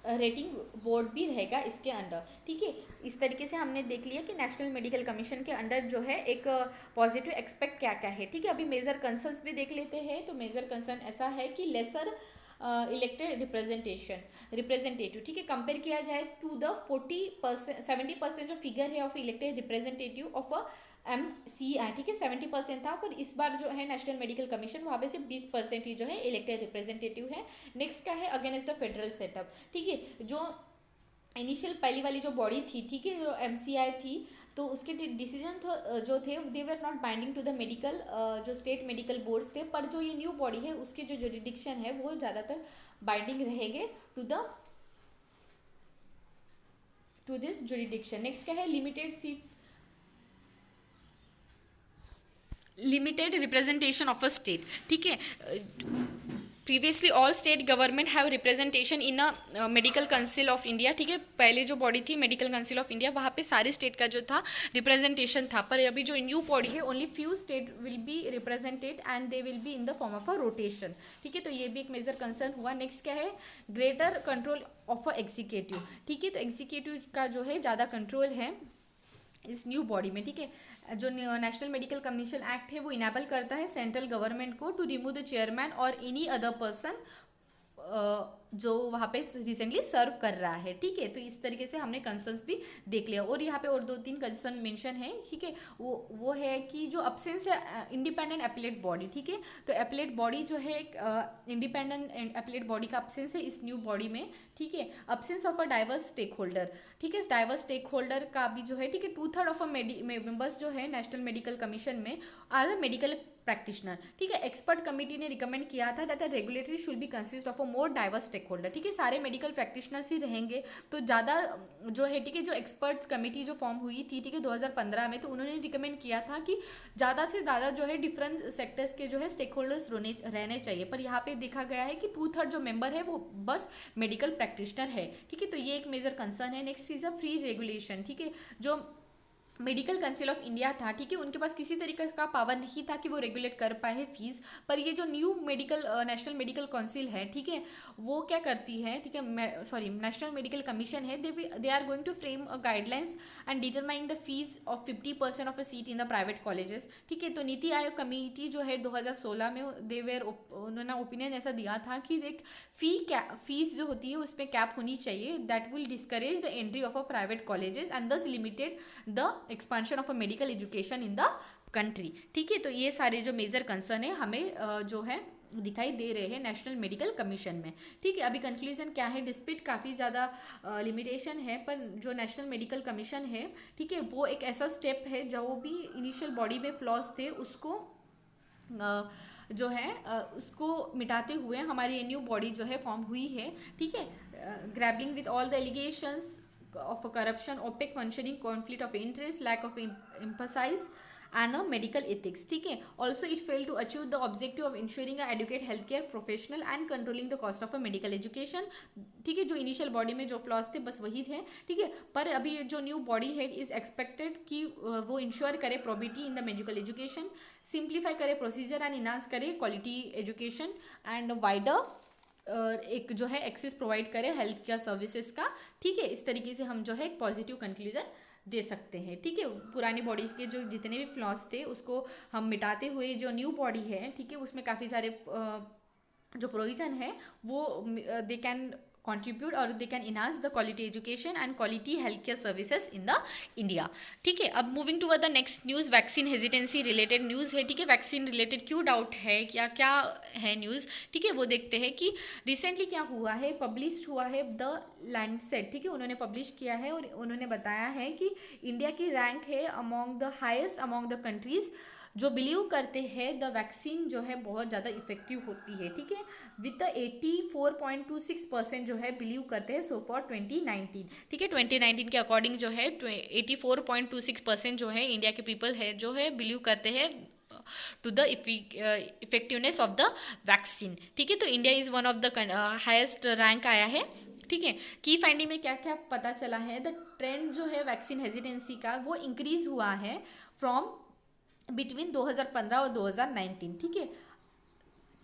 rating board भी रहेगा इसके अंडर, ठीक है। इस तरीके से हमने देख लिया कि नेशनल मेडिकल कमीशन के अंडर जो है एक पॉजिटिव एक्सपेक्ट क्या क्या है, ठीक है। अभी मेजर कंसर्न्स भी देख लेते हैं। तो मेजर कंसर्न ऐसा है कि लेसर इलेक्टेड रिप्रेजेंटेटिव, ठीक है। कंपेयर किया जाए टू द 40% 70% जो फिगर है of elected representative of a MCI, ठीक है। 70% था, पर इस बार जो है नेशनल मेडिकल कमीशन वहाँ पे सिर्फ 20% ही जो है इलेक्टेड रिप्रेजेंटेटिव है। नेक्स्ट क्या है, अगेंस्ट द फेडरल सेटअप, ठीक है। जो इनिशियल पहली वाली जो बॉडी थी, ठीक है, जो MCI थी, तो उसके डिसीजन जो थे they were not binding to the medical जो स्टेट मेडिकल बोर्ड्स थे। पर जो ये न्यू बॉडी है उसके जो जुरिडिक्शन है वो ज़्यादातर बाइंडिंग रहेंगे टू दिस जुरिडिक्शन। नेक्स्ट क्या है, limited representation of a state, ठीक है। Previously all state government have representation in a medical Council of India, ठीक है। पहले जो बॉडी थी मेडिकल काउंसिल ऑफ इंडिया, वहाँ पे सारे स्टेट का जो था रिप्रेजेंटेशन था। पर अभी जो न्यू बॉडी है only few state will be represented and they will be in the form of a rotation, ठीक है। तो ये भी एक मेजर कंसर्न हुआ। नेक्स्ट क्या है, greater control of a executive, ठीक है। तो एग्जीक्यूटिव का जो है ज़्यादा कंट्रोल है इस न्यू बॉडी में, ठीक है। जो नेशनल मेडिकल कमीशन एक्ट है वो इनेबल करता है सेंट्रल गवर्नमेंट को टू रिमूव द चेयरमैन और एनी अदर पर्सन जो वहाँ पे रिसेंटली सर्व कर रहा है, ठीक है। तो इस तरीके से हमने कंसर्न्स भी देख लिया। और यहाँ पे और 2-3 कंसर्न मेंशन है, ठीक है। वो है कि जो अब्सेंस है इंडिपेंडेंट एपलेट बॉडी, ठीक है। तो एपलेट बॉडी जो है एक इंडिपेंडेंट एपलेट बॉडी का अब्सेंस है इस न्यू बॉडी में, ठीक है। Absence of a diverse stakeholder, ठीक है। डाइवर्स स्टेक होल्डर का भी जो है, ठीक है, 2/3 ऑफ अ मेंबर्स जो है नेशनल मेडिकल कमीशन में आर मेडिकल प्रैक्टिशनर, ठीक है। एक्सपर्ट कमेटी ने रिकमेंड किया था that regulatory should be consist of a more diverse stakeholder, ठीक है। सारे मेडिकल प्रैक्टिशनर्स ही रहेंगे तो ज़्यादा जो है, ठीक है, जो एक्सपर्ट्स कमेटी जो फॉर्म हुई थी, ठीक है, 2015 में, तो उन्होंने रिकमेंड किया था कि ज़्यादा से ज़्यादा जो है डिफरेंट सेक्टर्स के जो है स्टेक होल्डर्स रहने चाहिए। पर यहाँ पे देखा गया है कि 2/3 जो मेंबर है वो बस मेडिकल प्रैक्टिशनर है, ठीक है। तो ये एक मेजर कंसर्न है। Next is a free regulation, ठीक है। जो मेडिकल काउंसिल ऑफ इंडिया था, ठीक है, उनके पास किसी तरीके का पावर नहीं था कि वो रेगुलेट कर पाए फीस। पर ये जो न्यू नेशनल मेडिकल काउंसिल है, ठीक है, वो क्या करती है, ठीक है, सॉरी, नेशनल मेडिकल कमीशन है, they are going to frame a guidelines and determine the fees of 50% of a seat in the private colleges, ठीक है। तो नीति आयोग कमेटी जो है 2016 में उन्होंने ओपिनियन ऐसा दिया था कि देख फीस जो होती है उसमें कैप होनी चाहिए that will discourage the entry of a private colleges and thus limited the expansion of a medical education in the country, ठीक है। तो ये सारे जो मेजर कंसर्न है हमें जो है दिखाई दे रहे हैं नेशनल मेडिकल कमीशन में, ठीक है। अभी कंक्लूजन क्या है, डिस्प्यूट काफ़ी ज़्यादा लिमिटेशन है, पर जो नेशनल मेडिकल कमीशन है, ठीक है, वो एक ऐसा स्टेप है जो भी इनिशियल बॉडी में फ्लॉज थे उसको जो है उसको मिटाते हुए हमारी ये न्यू बॉडी जो है फॉर्म हुई है, ठीक है। Grappling with all the allegations of a corruption, opaque functioning, conflict of interest, lack of emphasis and a medical ethics, ठीक है। also it failed to achieve the objective of ensuring a adequate healthcare professional and controlling the cost of a medical education, ठीक है। जो initial body में जो flaws थे बस वही थे, ठीक है। पर अभी जो न्यू बॉडी है इज एक्सपेक्टेड कि वो इंश्योर करे probity in the medical education, simplify करे प्रोसीजर एंड इनहांस करे क्वालिटी एजुकेशन एंड वाइडर एक जो है एक्सेस प्रोवाइड करे हेल्थ केयर सर्विसेज का, ठीक है। इस तरीके से हम जो है एक पॉजिटिव कंक्लूजन दे सकते हैं, ठीक है। पुरानी बॉडी के जो जितने भी फ्लॉज थे उसको हम मिटाते हुए जो न्यू बॉडी है, ठीक है, उसमें काफ़ी सारे जो प्रोविजन है वो they can contribute or they can enhance the quality education and quality healthcare services in the India, ठीक है। अब moving toward the next news, vaccine hesitancy related news है, ठीक है। वैक्सीन रिलेटेड क्यों डाउट है, क्या क्या है न्यूज़, ठीक है, वो देखते हैं कि रिसेंटली क्या हुआ है। पब्लिश हुआ है द लैंडसेट, ठीक है, उन्होंने पब्लिश किया है और उन्होंने बताया है कि इंडिया की रैंक है among the highest among the countries जो बिलीव करते हैं द वैक्सीन जो है बहुत ज़्यादा इफेक्टिव होती है, ठीक है। विद द 84.26% जो है बिलीव करते हैं सो फॉर 2019, ठीक है। 2019 के अकॉर्डिंग जो है 84.26% जो है इंडिया के पीपल है जो है बिलीव करते हैं to the effectiveness of the vaccine, ठीक है। तो India is one of the highest rank आया है, ठीक है। की फाइंडिंग में क्या क्या पता चला है, द ट्रेंड जो है वैक्सीन हेजिटेंसी का वो इंक्रीज हुआ है फ्रॉम बिटवीन 2015 और 2019, ठीक है।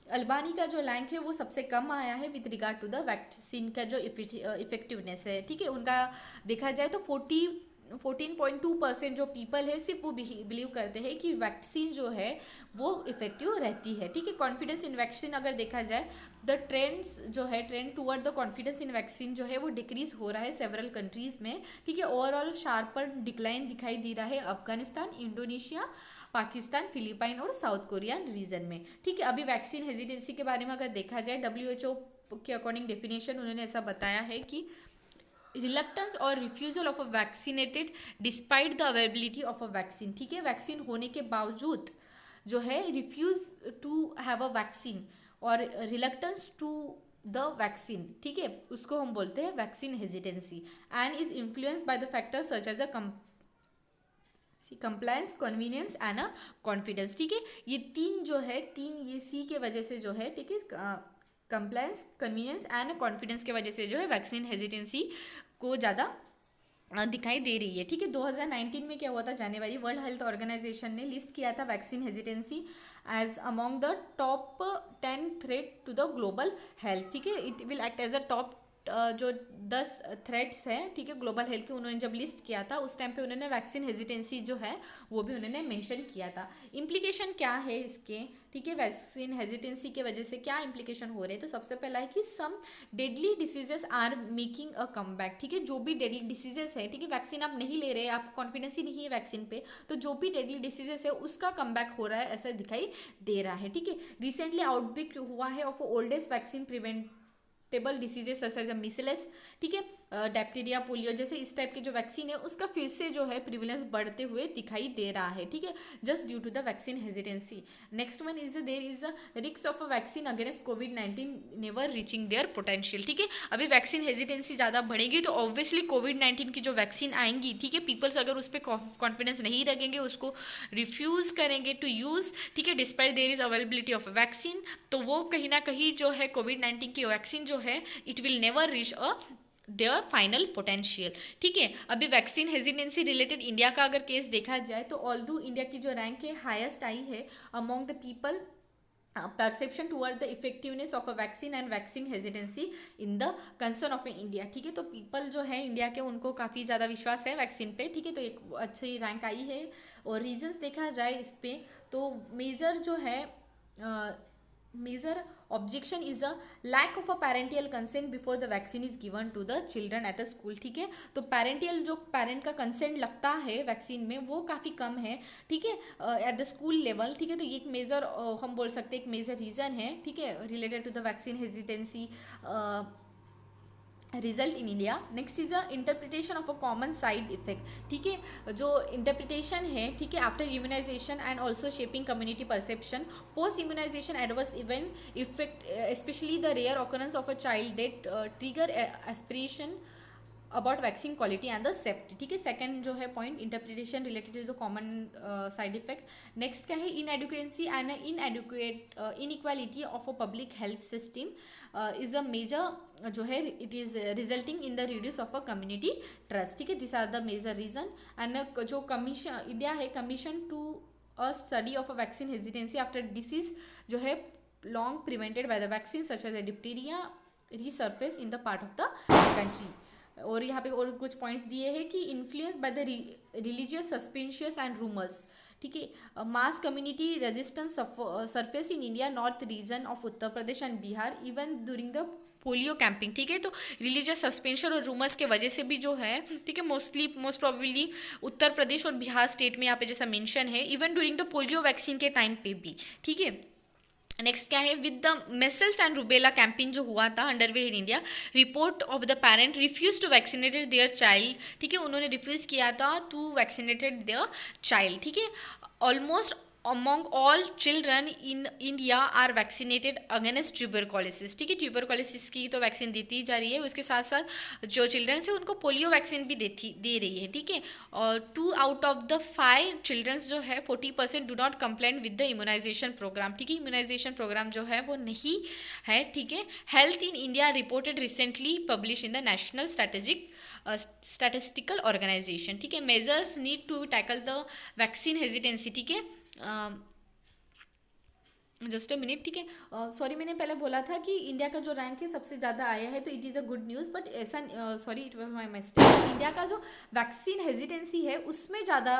अल्बानी का जो रैंक है वो सबसे कम आया है with regard to the vaccine का जो इफेक्टिवनेस है, ठीक है। उनका देखा जाए तो 14.2% जो पीपल है सिर्फ वो बिलीव करते हैं कि वैक्सीन जो है वो इफेक्टिव रहती है, ठीक है। कॉन्फिडेंस इन वैक्सीन अगर देखा जाए, द ट्रेंड्स जो है trend toward the confidence in vaccine जो है वो डिक्रीज हो रहा है सेवरल कंट्रीज में, ठीक है। ओवरऑल शार्पर डिक्लाइन दिखाई दे रहा है अफगानिस्तान, इंडोनेशिया, पाकिस्तान, फिलीपाइन और साउथ कोरियन रीजन में, ठीक है। अभी वैक्सीन हेजिटेंसी के बारे में अगर देखा जाए, WHO के अकॉर्डिंग डेफिनेशन उन्होंने ऐसा बताया है कि रिलक्टेंस और refusal of a vaccinated despite the availability of a vaccine, ठीक है। वैक्सीन होने के बावजूद जो है refuse to have a vaccine और रिलक्टेंस टू द वैक्सीन, ठीक है, उसको हम बोलते हैं vaccine hesitancy and is influence by the factors such as a compliance, convenience and a confidence, ठीक है। ये तीन जो है, तीन ये सी के वजह से जो है, ठीक है, कंप्लायंस, कन्वीनियंस एंड कॉन्फिडेंस के वजह से जो है वैक्सीन हेजिटेंसी को ज़्यादा दिखाई दे रही है, ठीक है। 2019 में क्या हुआ था, जनवरी, वर्ल्ड हेल्थ ऑर्गेनाइजेशन ने लिस्ट किया था vaccine hesitancy as among the top 10 threat to the global health, ठीक है। It will act as a top जो 10 थ्रेट्स हैं, ठीक है, ग्लोबल हेल्थ के उन्होंने जब लिस्ट किया था उस टाइम पे उन्होंने वैक्सीन हेजिटेंसी जो है वो भी उन्होंने मेंशन किया था। इम्प्लीकेशन क्या है इसके, ठीक है, वैक्सीन हेजिटेंसी के वजह से क्या इम्प्लीकेशन हो रहे हैं, तो सबसे पहला है कि some deadly diseases are making a comeback, ठीक है। जो भी डेडली डिसीजेस है, ठीक है, वैक्सीन आप नहीं ले रहे, आपको कॉन्फिडेंस ही नहीं है वैक्सीन पे, तो जो भी डेडली डिसीजेस है उसका कमबैक हो रहा है, ऐसा दिखाई दे रहा है, ठीक है। रिसेंटली आउटब्रेक हुआ है of oldest vaccine preventable diseases such as measles, ठीक है, डिप्थीरिया, पोलियो जैसे इस टाइप के जो वैक्सीन है उसका फिर से जो है प्रिविलेंस बढ़ते हुए दिखाई दे रहा है, ठीक है, just due to the vaccine hesitancy. Next one is there is a risk of a vaccine against कोविड-19 नेवर रीचिंग देयर पोटेंशियल, ठीक है। अभी वैक्सीन हेजिटेंसी ज़्यादा बढ़ेगी तो ऑब्वियसली कोविड-19 की जो वैक्सीन आएंगी, ठीक है, पीपल्स अगर उस पर कॉन्फिडेंस नहीं रखेंगे, उसको रिफ्यूज़ करेंगे टू यूज़, ठीक है, despite there is availability of a vaccine, तो वो कहीं ना कहीं जो है कोविड-19 की वैक्सीन जो है it will never reach a there final potential, ठीक है। अभी वैक्सीन हेजिटेंसी रिलेटेड इंडिया का अगर केस देखा जाए तो ऑल्दो इंडिया की जो रैंक है हाईएस्ट आई है among the people perception toward the effectiveness of a vaccine and vaccine hesitancy in the concern of India, ठीक है। तो पीपल जो है इंडिया के उनको काफ़ी ज़्यादा विश्वास है वैक्सीन पे, ठीक है, तो एक अच्छी रैंक आई है। और रीजंस देखा जाए इस पे तो मेजर जो है major objection is a lack of a parental consent before the vaccine is given to the children at a school, ठीक है। तो पेरेंटियल जो पेरेंट का कंसेंट लगता है वैक्सीन में वो काफ़ी कम है, ठीक है, एट द स्कूल लेवल, ठीक है। तो ये एक मेजर हम बोल सकते हैं एक मेजर रीज़न है, ठीक है, related to the vaccine hesitancy result in India. Next is a interpretation of a common side effect, ठीक है, जो इंटरप्रिटेशन है, ठीक है, after immunisation and also shaping community perception, post immunisation adverse event effect specially the rare occurrence of a child death trigger aspiration about vaccine quality and the safety, ठीक है। Second जो है point interpretation related to the common side effect. Next क्या है, inadequacy and inadequate inequality of a public health system is a major जो है it is resulting in the reduce of a community trust, ठीक है। This are the major reason. And जो commission India है commission to a study of a vaccine hesitancy after disease जो है long prevented by the vaccine such as diphtheria resurface in the part of the country. और यहाँ पे और कुछ points दिए हैं कि influence by the religious suspicious and rumours, ठीक है, mass community resistance surface in India north region of Uttar Pradesh and Bihar even during the polio camping, ठीक है। तो रिलीजियस सस्पेंशन और रूमर्स के वजह से भी जो है, ठीक है, मोस्ट प्रोबेबली उत्तर प्रदेश और बिहार स्टेट में यहाँ पे जैसा मेंशन है, even during the polio vaccine के टाइम पे भी, ठीक है। नेक्स्ट क्या है, with the measles and rubella campaign जो हुआ था underway in India, report of the parent refuse to vaccinated their child, ठीक है, उन्होंने रिफ्यूज़ किया था टू वैक्सीनेटेड देयर चाइल्ड, ठीक है। Almost among all children in India are vaccinated against tuberculosis। ठीक है, ट्यूबरकोलिसिस की तो वैक्सीन देती जा रही है, उसके साथ साथ जो चिल्ड्रंस है उनको पोलियो वैक्सीन भी दे रही है। ठीक है, और 2 out of the 5 चिल्ड्रंस जो है 40% do not complain with the immunisation programme. ठीक है, इम्यूनाइजेशन प्रोग्राम जो है वो नहीं है। ठीक है, health in India reported recently publish in the National Statistical Organisation. ठीक है, measures need to tackle the vaccine hesitancy. ठीक है, जस्ट अ मिनट। ठीक है, सॉरी मैंने पहले बोला था कि इंडिया का जो रैंक है सबसे ज़्यादा आया है, तो it is a good news, but ऐसा sorry it was my mistake. India का जो वैक्सीन हेजिटेंसी है उसमें ज़्यादा,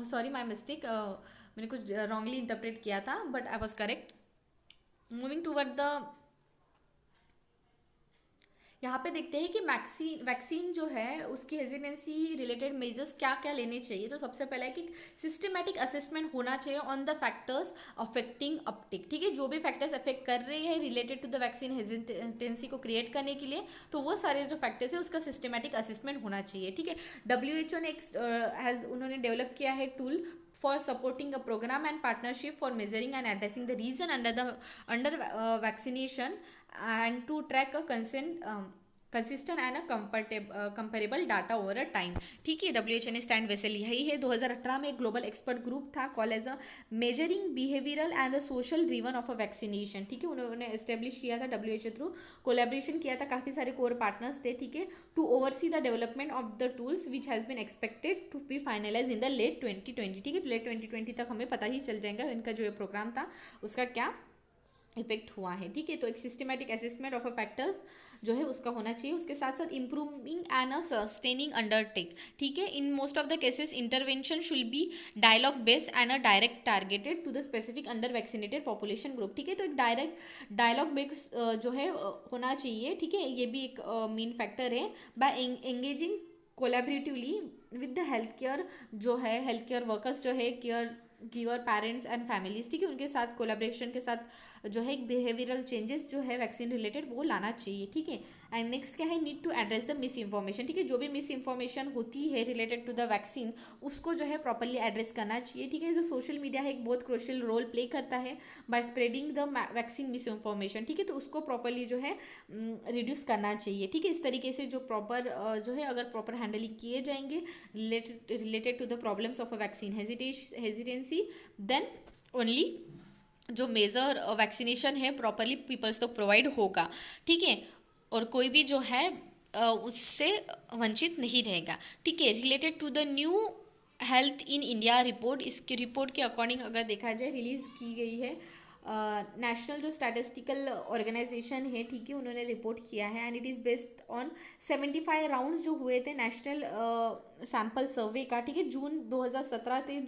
सॉरी माय मिस्टेक, मैंने कुछ रॉन्गली इंटरप्रेट किया था, but I was correct. Moving toward the, यहाँ पे देखते हैं कि वैक्सीन जो है उसकी हेजिटेंसी रिलेटेड मेजर्स क्या क्या लेने चाहिए। तो सबसे पहले है कि सिस्टमेटिक असेसमेंट होना चाहिए on the factors affecting uptake. ठीक है, जो भी फैक्टर्स अफेक्ट कर रहे हैं related to the vaccine hesitancy को क्रिएट करने के लिए, तो वो सारे जो फैक्टर्स है उसका सिस्टमेटिक असेसमेंट होना चाहिए। ठीक है, WHO ने उन्होंने डेवलप किया है tool for supporting a program and partnership for measuring and addressing the reason under vaccination and to track a consistent and comparable data over a time. ठीक है, WHO ने स्टैंड वैसे लिया ही है। 2018 में एक ग्लोबल एक्सपर्ट ग्रुप था call as a measuring behavioural and the social driven of a vaccination. ठीक है, उन्होंने एस्टेब्लिश किया था WHO थ्रू, कोलैबोरेशन किया था, काफ़ी सारे कोर पार्टनर्स थे। ठीक है, to oversee the development of the tools which has been expected to be finalise in the late 2020। ठीक है, लेट 2020 तक हमें पता ही चल जाएगा इनका जो ये प्रोग्राम था उसका क्या इफेक्ट हुआ है। ठीक है, तो एक systematic assessment of a factors जो है उसका होना चाहिए। उसके साथ साथ improving and a sustaining undertake. ठीक है, in most of the cases intervention should be dialogue based and a direct targeted to the specific under vaccinated population group. ठीक है, तो एक डायरेक्ट डायलॉग बेस्ड जो है होना चाहिए। ठीक है, ये भी एक मेन फैक्टर है। By engaging collaboratively with the health care जो है, हेल्थ केयर वर्कर्स जो है, care giver, parents and families. ठीक है, उनके साथ कोलैबोरेशन के साथ जो है एक बिहेवियरल चेंजेस जो है वैक्सीन रिलेटेड वो लाना चाहिए। ठीक है, एंड नेक्स्ट क्या है, need to address the misinformation. ठीक है, जो भी मिस इन्फॉर्मेशन होती है रिलेटेड टू द वैक्सीन उसको जो है प्रॉपरली एड्रेस करना चाहिए। ठीक है, जो सोशल मीडिया है एक बहुत क्रूशियल रोल प्ले करता है by spreading the vaccine misinformation. ठीक है, तो उसको प्रॉपरली जो है रिड्यूस करना चाहिए। ठीक है, इस तरीके से जो प्रॉपर जो है अगर प्रॉपर हैंडलिंग किए जाएंगे related to the problems of a vaccine hesitancy, then only जो मेजर वैक्सीनेशन है प्रॉपरली पीपल्स तक प्रोवाइड होगा। ठीक है, और कोई भी जो है उससे वंचित नहीं रहेगा। ठीक है, related to the new health in India report, इसकी रिपोर्ट के अकॉर्डिंग अगर देखा जाए रिलीज़ की गई है नेशनल जो स्टैटिस्टिकल ऑर्गेनाइजेशन है। ठीक है, उन्होंने रिपोर्ट किया है and it is based on 75 round जो हुए थे नेशनल सैम्पल सर्वे का। ठीक है, जून 2017 थे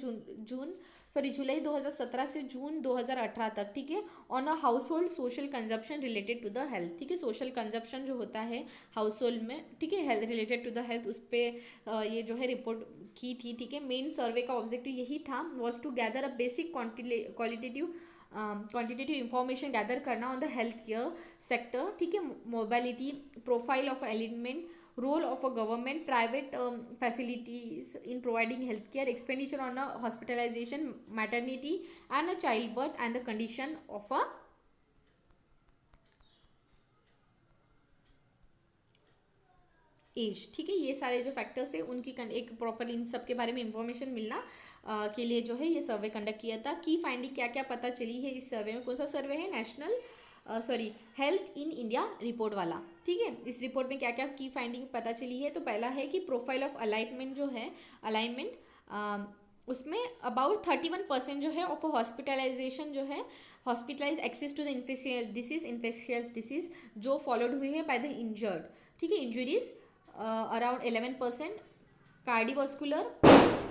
जुलाई 2017 से जून 2018 तक। ठीक है, on a household social consumption related to the health. ठीक है, सोशल कंजप्शन जो होता है हाउस होल्ड में, ठीक है, health related to the health, उस पर ये जो है रिपोर्ट की थी। ठीक है, मेन सर्वे का ऑब्जेक्टिव यही था, was to gather a basic quantitative information gather करना on the health care sector. ठीक है, mobility profile of element, role of a government private facilities in providing healthcare, expenditure on a hospitalization, maternity and a childbirth and the condition of a age. ठीक है, ये सारे जो factors है उनकी एक प्रॉपर इन सब के बारे में इंफॉर्मेशन मिलना के लिए जो है ये सर्वे कंडक्ट किया था। की फाइंडिंग क्या क्या पता चली है इस सर्वे में, कौन सा सर्वे है, national health in India report वाला। ठीक है, इस रिपोर्ट में क्या क्या की फाइंडिंग पता चली है, तो पहला है कि प्रोफाइल ऑफ अलाइनमेंट जो है, अलाइनमेंट उसमें अबाउट 31% जो है ऑफ हॉस्पिटलाइजेशन जो है, hospitalize access to the infectious disease जो फॉलोड हुई है बाय द इंजर्ड। ठीक है, injuries around 11%, cardiovascular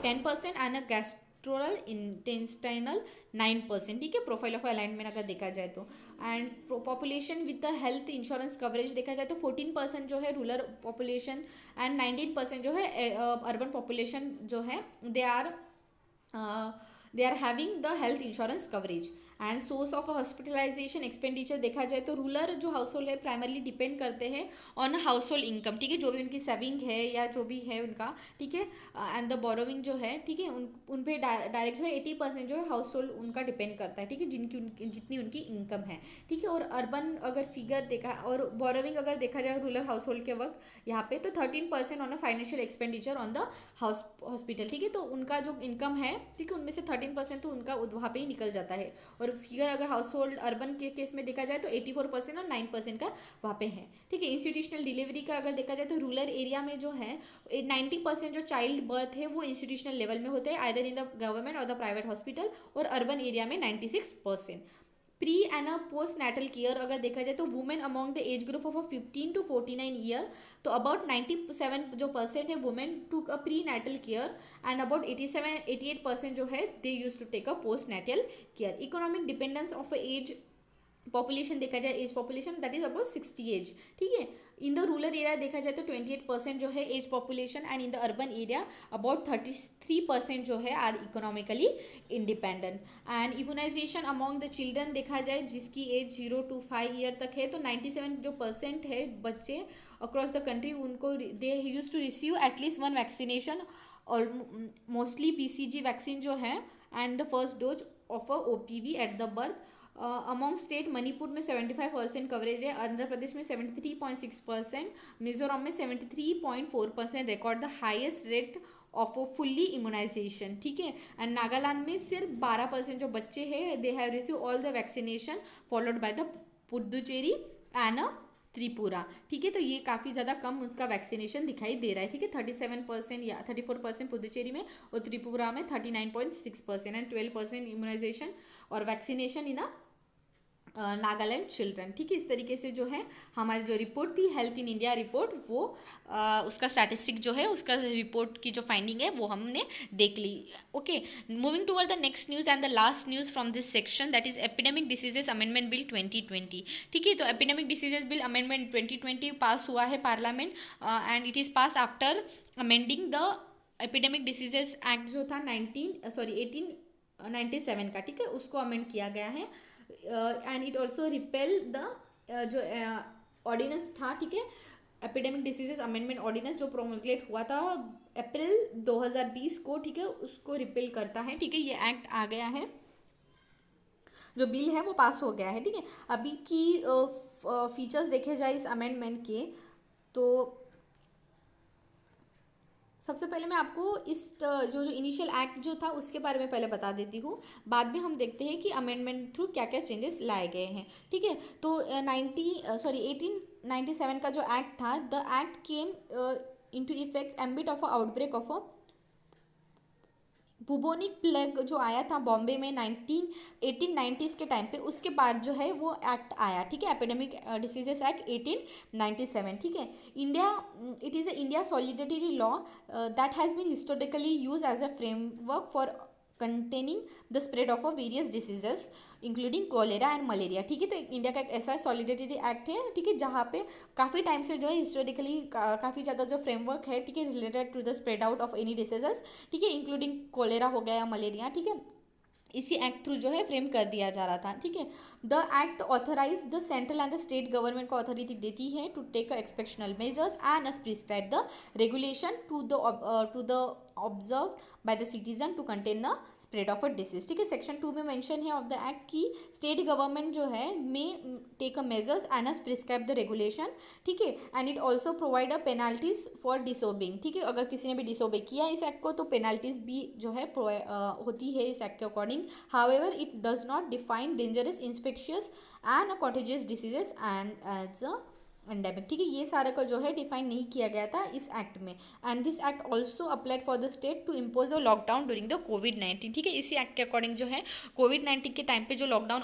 10% and a gastrointestinal 9%। ठीक है, प्रोफाइल ऑफ अलाइनमेंट अगर देखा जाए तो, and population with the health insurance coverage देखा जाए तो 14% जो है रूरल पॉपुलेशन एंड 19% जो है अर्बन पॉपुलेशन जो है they are having the health insurance coverage. And source of hospitalisation expenditure देखा जाए तो रूरल जो हाउस होल्ड है प्राइमरली डिपेंड करते हैं ऑन हाउस होल्ड इनकम, ठीक है, जो भी उनकी सेविंग है या जो भी है उनका, ठीक है, एंड द बोरोविंग जो है, ठीक है, उन पे डायरेक्ट जो है 80% जो है हाउस होल्ड उनका डिपेंड करता है, ठीक है, जितनी उनकी इनकम है, ठीक है। और अर्बन अगर फिगर देखा और बोरोविंग अगर देखा जाए रूरल हाउस होल्ड के वक्त यहाँ पे तो 13% on a financial expenditure on the hospital, ठीक है, तो उनका जो इनकम है, ठीक है, उनमें से 13% तो उनका वहाँ पे ही निकल जाता है। और फिगर अगर हाउस होल्ड अर्बन के केस में देखा जाए तो 84% और 9% का वहाँ पे है, ठीक है। इंस्टीट्यूशनल डिलीवरी का अगर देखा जाए तो रूरल एरिया में जो है 90% जो चाइल्ड बर्थ है वो इंस्टीट्यूशनल लेवल में होते हैं, either in the government or the private hospital, और अर्बन एरिया में 96%। Pre and post natal care अगर देखा जाए तो women among the age group of 15 to 49 year, तो अबाउट 97 जो परसेंट है women took a pre natal care, and about 88% जो है they use to take a post natal care. Economic dependence of age population देखा जाए, age population that is about 60 as, ठीक है। In the rural area देखा जाए तो 28% जो है age population, and in the urban area about 33% जो है are economically independent. And immunisation among the children देखा जाए जिसकी एज 0 to 5 ईयर तक है, तो 97 जो परसेंट है बच्चे अक्रॉस द कंट्री उनको they use to receive at least one vaccination, और मोस्टली BCG वैक्सीन जो है, and the first dose of a OPV at the birth. Among state Manipur में 75% कवरेज है, आंध्र प्रदेश में 73.6%, मिजोरम में 73.4%, record the highest rate of fully immunisation, ठीक है। एंड नागालैंड में सिर्फ 12% जो बच्चे हैं they have receive all the vaccination, followed by the Puducherry and Tripura, ठीक है। तो ये काफ़ी ज़्यादा कम उसका वैक्सीनेशन दिखाई दे रहा है, ठीक है, 37% या 34% पुदुचेरी में, और त्रिपुरा में 39.6%, एंड 12% इम्यूनाइजेशन और वैक्सीनेशन इन नागालैंड चिल्ड्रन, ठीक है। इस तरीके से जो है हमारी जो रिपोर्ट थी हेल्थ इन इंडिया रिपोर्ट, वो उसका स्टैटिस्टिक जो है उसका रिपोर्ट की जो फाइंडिंग है वो हमने देख ली। Okay, moving toward the next news and the last news from this section, that is epidemic diseases amendment bill 2020, ठीक है। तो epidemic diseases bill amendment 2020 pass हुआ है parliament, and it is pass after amending the epidemic diseases act जो था 1897 का, ठीक है, उसको अमेंड किया गया है। And it also repel the जो ऑर्डिनेंस था, ठीक है, एपिडेमिक डिसीजेस अमेंडमेंट ऑर्डिनेंस जो प्रोमोगेट हुआ था अप्रैल 2020 को, ठीक है, उसको रिपेल करता है, ठीक है। ये एक्ट आ गया है, जो बिल है वो पास हो गया है, ठीक है। अभी की फीचर्स देखे जाए इस अमेंडमेंट के, तो सबसे पहले मैं आपको इस जो इनिशियल एक्ट जो था उसके बारे में पहले बता देती हूँ, बाद में हम देखते हैं कि अमेंडमेंट थ्रू क्या क्या चेंजेस लाए गए हैं, ठीक है। तो 1897 का जो एक्ट था, the act came into effect ambit of outbreak of bubonic plague जो आया था बॉम्बे में 1890s के टाइम पे, उसके बाद जो है वो एक्ट आया, ठीक है, एपिडेमिक डिसीजेस एक्ट 1897, ठीक है। India, it is a India solidatory law that has been historically use as a framework for containing the spread of various diseases including cholera and malaria, ठीक है। तो इंडिया का एक ऐसा सॉलिडेटरी एक्ट है, ठीक है, जहाँ पे काफ़ी टाइम से जो है हिस्टोरिकली काफ़ी ज़्यादा जो फ्रेमवर्क है, ठीक है, related to the spread out of any diseases, ठीक है, इंक्लूडिंग कोलेरा हो गया, मलेरिया, ठीक है, इसी एक्ट थ्रू जो है फ्रेम कर दिया जा रहा था, ठीक है। The act authorize the central and the state government को अथॉरिटी देती है to take exceptional measures and prescribe the regulation to the observe by the citizen to contain the spread of a disease, ठीक है। Section 2 में mention है of the act की state government जो है may take a measures and prescribe the regulation, ठीक है, and it also provide a penalties for डिसोबिंग, ठीक है। अगर किसी ने भी डिसोबे किया इस एक्ट को तो पेनाल्टीज भी जो है होती है इस एक्ट के according. However, it does not define dangerous, infectious and contagious diseases and as a endemic, ठीक है, ये सारा का जो है डिफाइन नहीं किया गया था इस एक्ट में। And this act also applied for the state to impose a lockdown during the कोविड-19, ठीक है। इसी एक्ट के अकॉर्डिंग जो है कोविड-19 के टाइम पे जो लॉकडाउन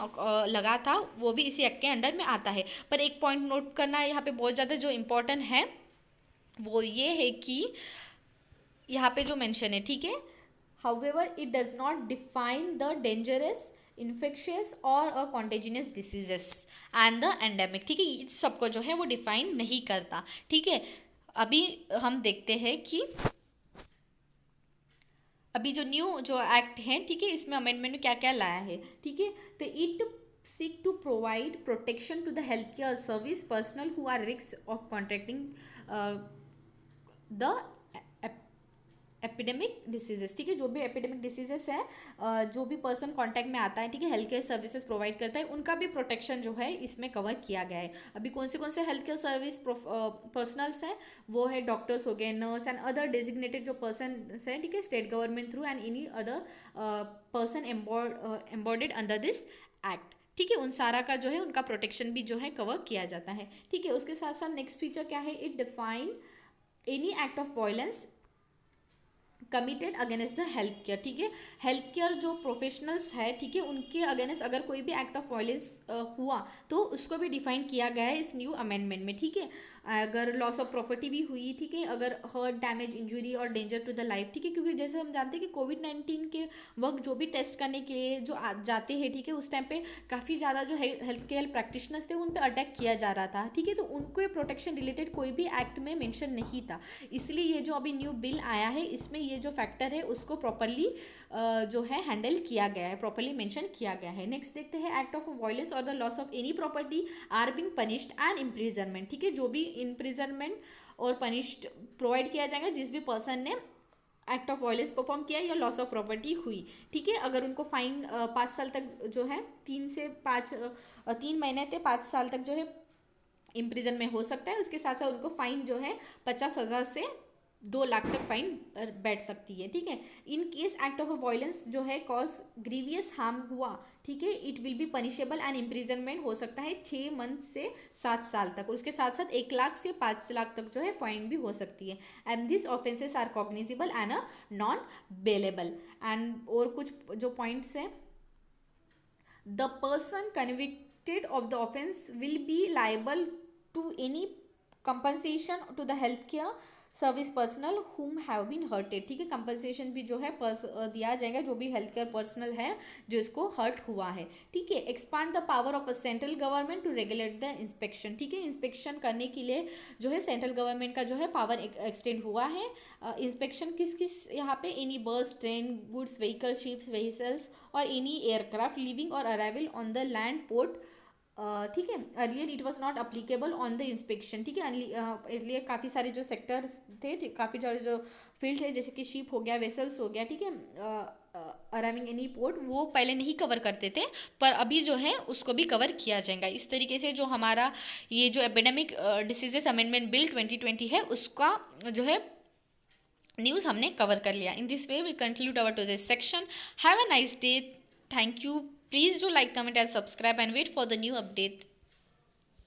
लगा था वो भी इसी एक्ट के अंडर में आता है। पर एक पॉइंट नोट करना है यहाँ पे बहुत ज़्यादा जो इम्पोर्टेंट है वो ये है कि यहाँ पे जो मेंशन है, ठीक है, however it does not define the dangerous, infectious और a contagious diseases and the endemic, ठीक है, ये सबको जो है वो डिफाइन नहीं करता, ठीक है। अभी हम देखते हैं कि अभी जो न्यू जो एक्ट है, ठीक है, इसमें अमेंडमेंट में क्या क्या लाया है, ठीक है, तो it seek to provide protection to the health care service personal who are risk of contracting the epidemic diseases, ठीक है, जो भी एपिडेमिक डिसीजेस है, जो भी पर्सन कांटेक्ट में आता है, ठीक है, हेल्थ केयर सर्विसेज प्रोवाइड करता है, उनका भी प्रोटेक्शन जो है इसमें कवर किया गया है। अभी कौन से हेल्थ केयर सर्विस पर्सनल्स हैं, वो है डॉक्टर्स हो गए, नर्स एंड अदर डेजिग्नेटेड जो पर्सन है, ठीक है, state government through and any other person embroidered under this act, ठीक है, उन सारा का जो है उनका प्रोटेक्शन भी जो है कवर किया जाता है, ठीक है। उसके साथ साथ नेक्स्ट फीचर क्या है, it define any act of violence committed against the health care, ठीक है, हेल्थ केयर जो प्रोफेशनल्स है, ठीक है, उनके अगेंस्ट अगर कोई भी एक्ट ऑफ वायलेंस हुआ तो उसको भी डिफाइन किया गया है इस न्यू अमेंडमेंट में, ठीक है। अगर लॉस ऑफ प्रॉपर्टी भी हुई, ठीक है, अगर हर्ट डैमेज इंजरी और डेंजर टू द लाइफ, ठीक है, क्योंकि जैसे हम जानते हैं कि कोविड-19 के वक्त जो भी टेस्ट करने के लिए जो जाते हैं, ठीक है, उस टाइम पे काफ़ी ज़्यादा जो हेल्थ केयर प्रैक्टिशनर्स थे उन पर अटैक किया जा रहा था, ठीक है, तो उनको प्रोटेक्शन रिलेटेड कोई भी एक्ट में मेंशन नहीं था, इसलिए ये जो अभी न्यू बिल आया है इसमें ये जो फैक्टर है उसको प्रॉपरली जो है हैंडल किया गया है, प्रॉपरली मेंशन किया गया है। नेक्स्ट देखते हैं, एक्ट ऑफ वायलेंस और the loss of any property are being punished and imprisonment, ठीक है, जो भी इम्प्रिजनमेंट और पनिश्ड प्रोवाइड किया जाएगा जिस भी पर्सन ने एक्ट ऑफ वायलेंस परफॉर्म किया या लॉस ऑफ प्रॉपर्टी हुई, ठीक है, अगर उनको फाइन 5 साल तक जो है 3 महीने से 5 साल तक जो है इम्प्रिजन में हो सकता है, उसके साथ साथ उनको फाइन जो है 50,000 से 2 लाख तक फाइन बैठ सकती है, ठीक है। In case act of violence जो है कॉज ग्रीवियस हार्म हुआ, ठीक है, it will be punishable and imprisonment हो सकता है 6 मंथ से 7 साल तक, और उसके साथ साथ 1 लाख से 5 लाख तक जो है फाइन भी हो सकती है। And this offences are cognizable and a non bailable. And और कुछ जो पॉइंट्स हैं, the person convicted of the offense will be liable to any compensation to the healthcare service personal हुम हैव बीन हर्टेड, ठीक है, compensation भी जो है दिया जाएगा जो भी हेल्थ केयर पर्सनल है जो इसको हर्ट हुआ है, ठीक है। Expand the power of a central government to regulate the inspection, ठीक है, इंस्पेक्शन करने के लिए जो है सेंट्रल गवर्नमेंट का जो है पावर एक्सटेंड हुआ है। इंस्पेक्शन किस किस यहाँ पे, एनी बस, train, goods vehicle, ships, vehicles और एनी एयरक्राफ्ट लिविंग और arrival on the land port, ठीक है। Earlier it was not applicable on the inspection, ठीक है, अर्लियर काफ़ी सारे जो सेक्टर्स थे, काफ़ी सारे जो फील्ड थे जैसे कि शिप हो गया, वेसल्स हो गया, ठीक है, अराइविंग एनी पोर्ट, वो पहले नहीं कवर करते थे, पर अभी जो है उसको भी कवर किया जाएगा। इस तरीके से जो हमारा ये जो एपिडेमिक डिसीजेस अमेंडमेंट बिल 2020 है उसका जो है न्यूज़ हमने कवर कर लिया। In this way we conclude our to this section. Have a nice day, thank you, please do like, comment and subscribe and wait for the new update.